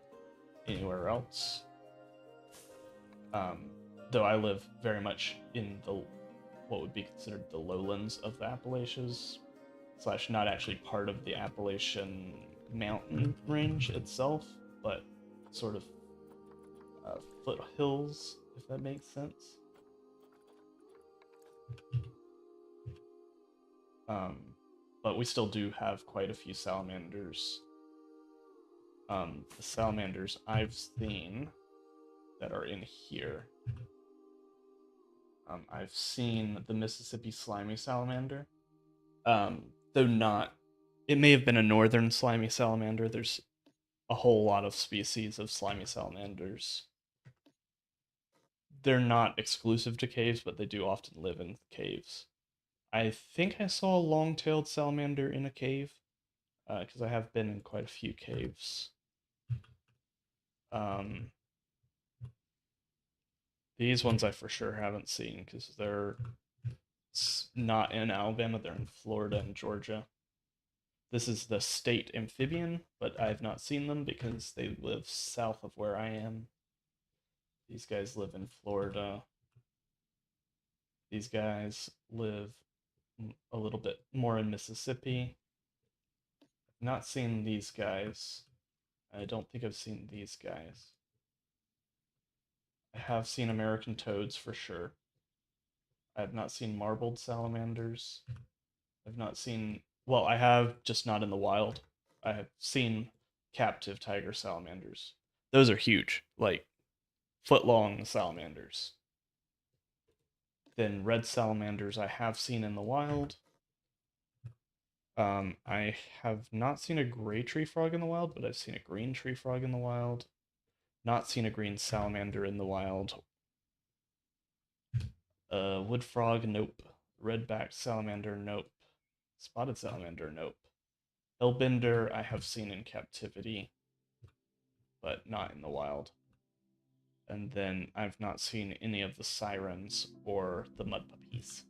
anywhere else. Though I live very much in the what would be considered the lowlands of the Appalachians, / not actually part of the Appalachian mountain range itself, but sort of foothills, if that makes sense. But we still do have quite a few salamanders. The salamanders I've seen that are in here. I've seen the Mississippi slimy salamander, Though not, it may have been a northern slimy salamander. There's a whole lot of species of slimy salamanders. They're not exclusive to caves, but they do often live in caves. I think I saw a long-tailed salamander in a cave, because I have been in quite a few caves. Um, these ones I for sure haven't seen because they're not in Alabama, they're in Florida and Georgia. This is the state amphibian, but I have not seen them because they live south of where I am. These guys live in Florida. These guys live a little bit more in Mississippi. Not seen these guys. I don't think I've seen these guys. I have seen American toads for sure. I have not seen marbled salamanders. I've not seen, well, I have, just not in the wild. I have seen captive tiger salamanders. Those are huge, like foot long salamanders. Then red salamanders I have seen in the wild. I have not seen a gray tree frog in the wild, but I've seen a green tree frog in the wild. Not seen a green salamander in the wild. Wood frog, nope. Red-backed salamander, nope. Spotted salamander, nope. Hellbender I have seen in captivity, but not in the wild. And then I've not seen any of the sirens or the mud puppies.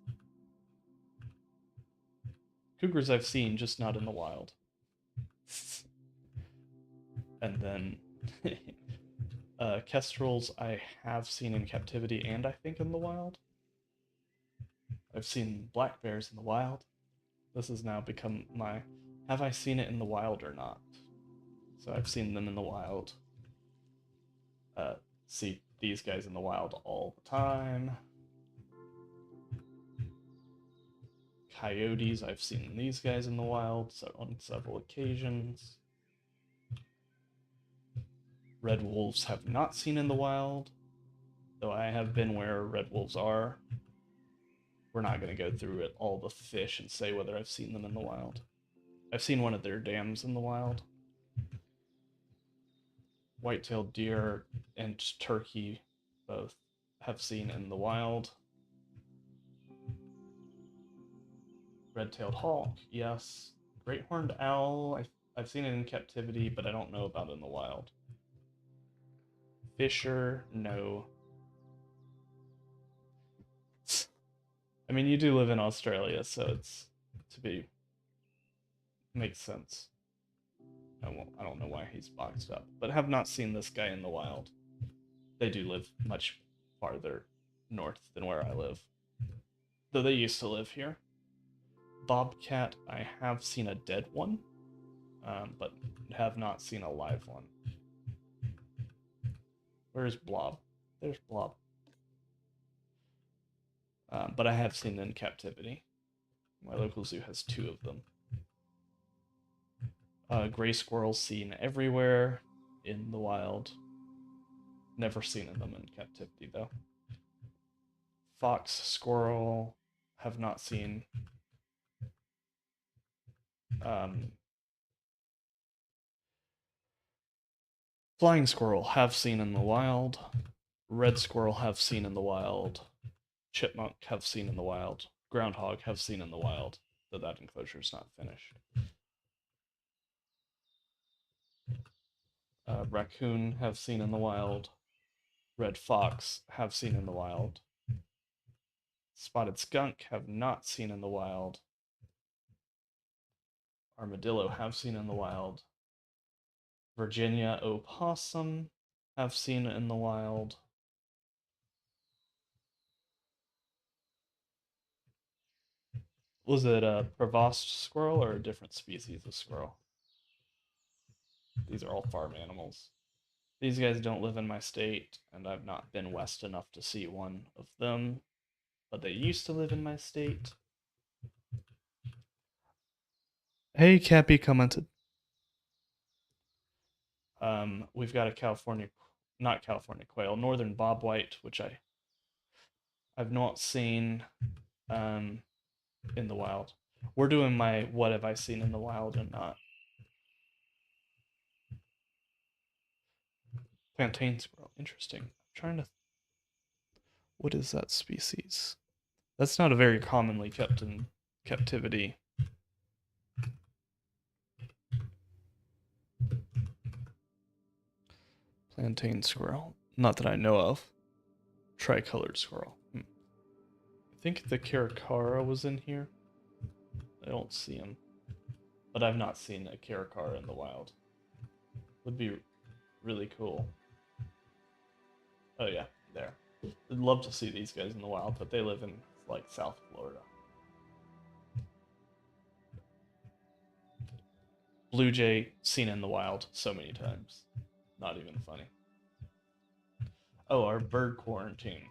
Cougars I've seen, just not in the wild. And then kestrels I have seen in captivity and I think in the wild. I've seen black bears in the wild. This has now become my have I seen it in the wild or not? So I've seen them in the wild. See these guys in the wild all the time. Coyotes, I've seen these guys in the wild on several occasions. Red wolves have not seen in the wild, though I have been where red wolves are. We're not going to go through it all the fish and say whether I've seen them in the wild. I've seen one of their dams in the wild. White-tailed deer and turkey both have seen in the wild. Red-tailed hawk, yes. Great horned owl, I've seen it in captivity, but I don't know about it in the wild. Fisher, no. I mean, you do live in Australia, so it's to be makes sense. I don't know why he's boxed up, but have not seen this guy in the wild. They do live much farther north than where I live, though they used to live here. Bobcat, I have seen a dead one, but have not seen a live one. Where's Blob? There's Blob. But I have seen them in captivity. My local zoo has 2 of them. Gray squirrels seen everywhere in the wild. Never seen them in captivity, though. Fox, squirrel, have not seen. Flying squirrel, have seen in the wild. Red squirrel, have seen in the wild. Chipmunk, have seen in the wild. Groundhog, have seen in the wild, though that enclosure is not finished. Raccoon, have seen in the wild. Red fox, have seen in the wild. Spotted skunk, have not seen in the wild. Armadillo, have seen in the wild. Virginia opossum, have seen in the wild. Was it a Provost squirrel or a different species of squirrel? These are all farm animals. These guys don't live in my state, and I've not been west enough to see one of them, but they used to live in my state. Hey, Cappy commented. We've got a California, not California quail, northern bobwhite, which I've not seen in the wild. We're doing my what have I seen in the wild and not. Plantain squirrel. Interesting. I'm trying to. What is that species? That's not a very commonly kept in captivity. Plantain squirrel. Not that I know of. Tricolored squirrel. I think the caracara was in here. I don't see him. But I've not seen a caracara in the wild. Would be really cool. Oh yeah, there. I'd love to see these guys in the wild, but they live in like South Florida. Blue jay seen in the wild so many times. Not even funny. Oh, our bird quarantine.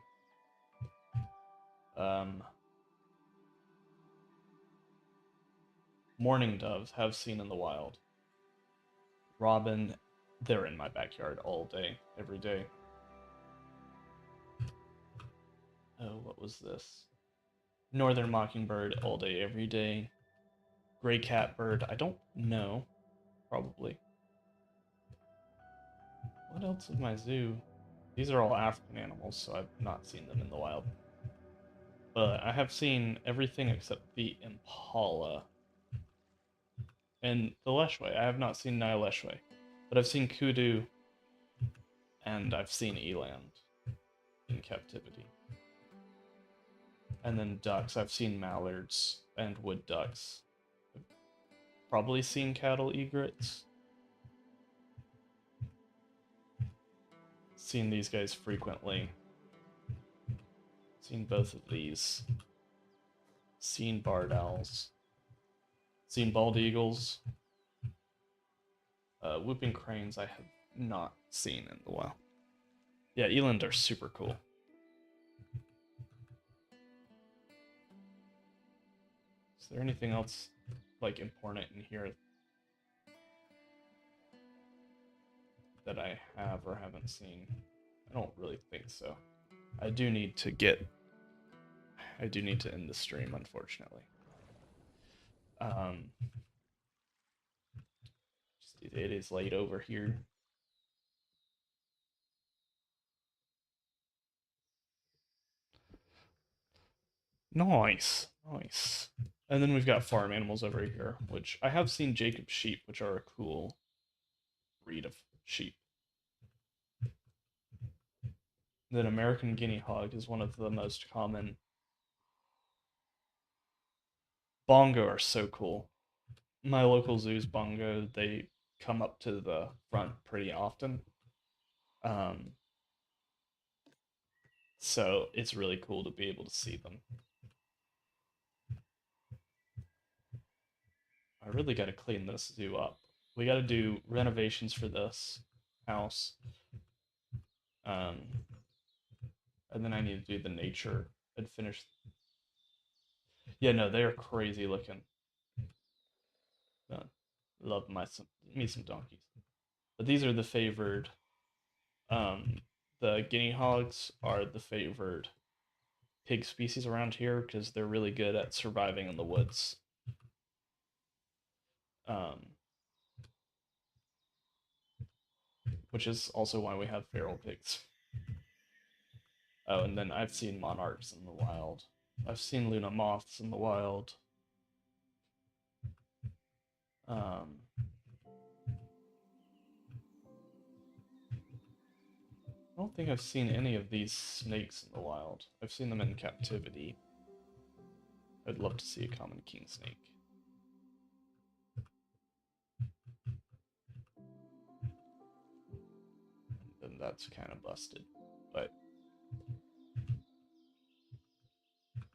Mourning doves have seen in the wild. Robin, they're in my backyard all day, every day. Oh, what was this? Northern mockingbird all day, every day. Gray catbird, I don't know. Probably. What else is my zoo? These are all African animals, so I've not seen them in the wild. But I have seen everything except the impala. And the leshway. I have not seen Nile leshway. But I've seen kudu, and I've seen eland in captivity. And then ducks. I've seen mallards and wood ducks. I've probably seen cattle egrets. Seen these guys frequently. Seen both of these. Seen barred owls. Seen bald eagles. Whooping cranes I have not seen in a while. Yeah, eland are super cool. Is there anything else like important in here that I have or haven't seen? I don't really think so. I do need to end the stream, unfortunately. It is late over here. Nice, nice. And then we've got farm animals over here, which I have seen Jacob sheep, which are a cool breed of sheep. Then American guinea hog is one of the most common. Bongo are so cool. My local zoo's bongo, they come up to the front pretty often. Um, so it's really cool to be able to see them. I really got to clean this zoo up. We got to do renovations for this house. And then I need to do the nature and finish. Yeah, no, they are crazy looking. Love me some donkeys. But these are the favored. The guinea hogs are the favored pig species around here because they're really good at surviving in the woods. Which is also why we have feral pigs. Oh, and then I've seen monarchs in the wild. I've seen Luna moths in the wild. I don't think I've seen any of these snakes in the wild. I've seen them in captivity. I'd love to see a common king snake. And that's kind of busted. But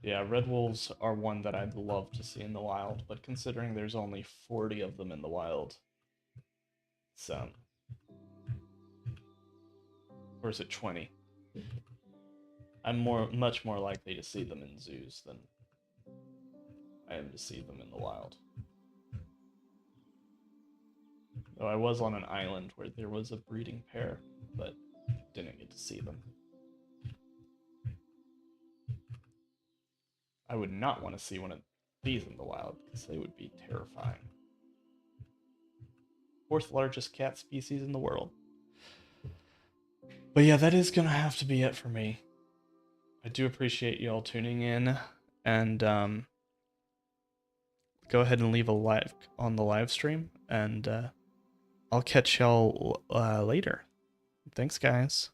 yeah, red wolves are one that I'd love to see in the wild, but considering there's only 40 of them in the wild, so or is it 20? I'm much more likely to see them in zoos than I am to see them in the wild. Though I was on an island where there was a breeding pair, but didn't get to see them. I would not want to see one of these in the wild because they would be terrifying. Fourth largest cat species in the world. But yeah, that is gonna have to be it for me. I do appreciate y'all tuning in, and go ahead and leave a like on the live stream, and I'll catch y'all later. Thanks, guys.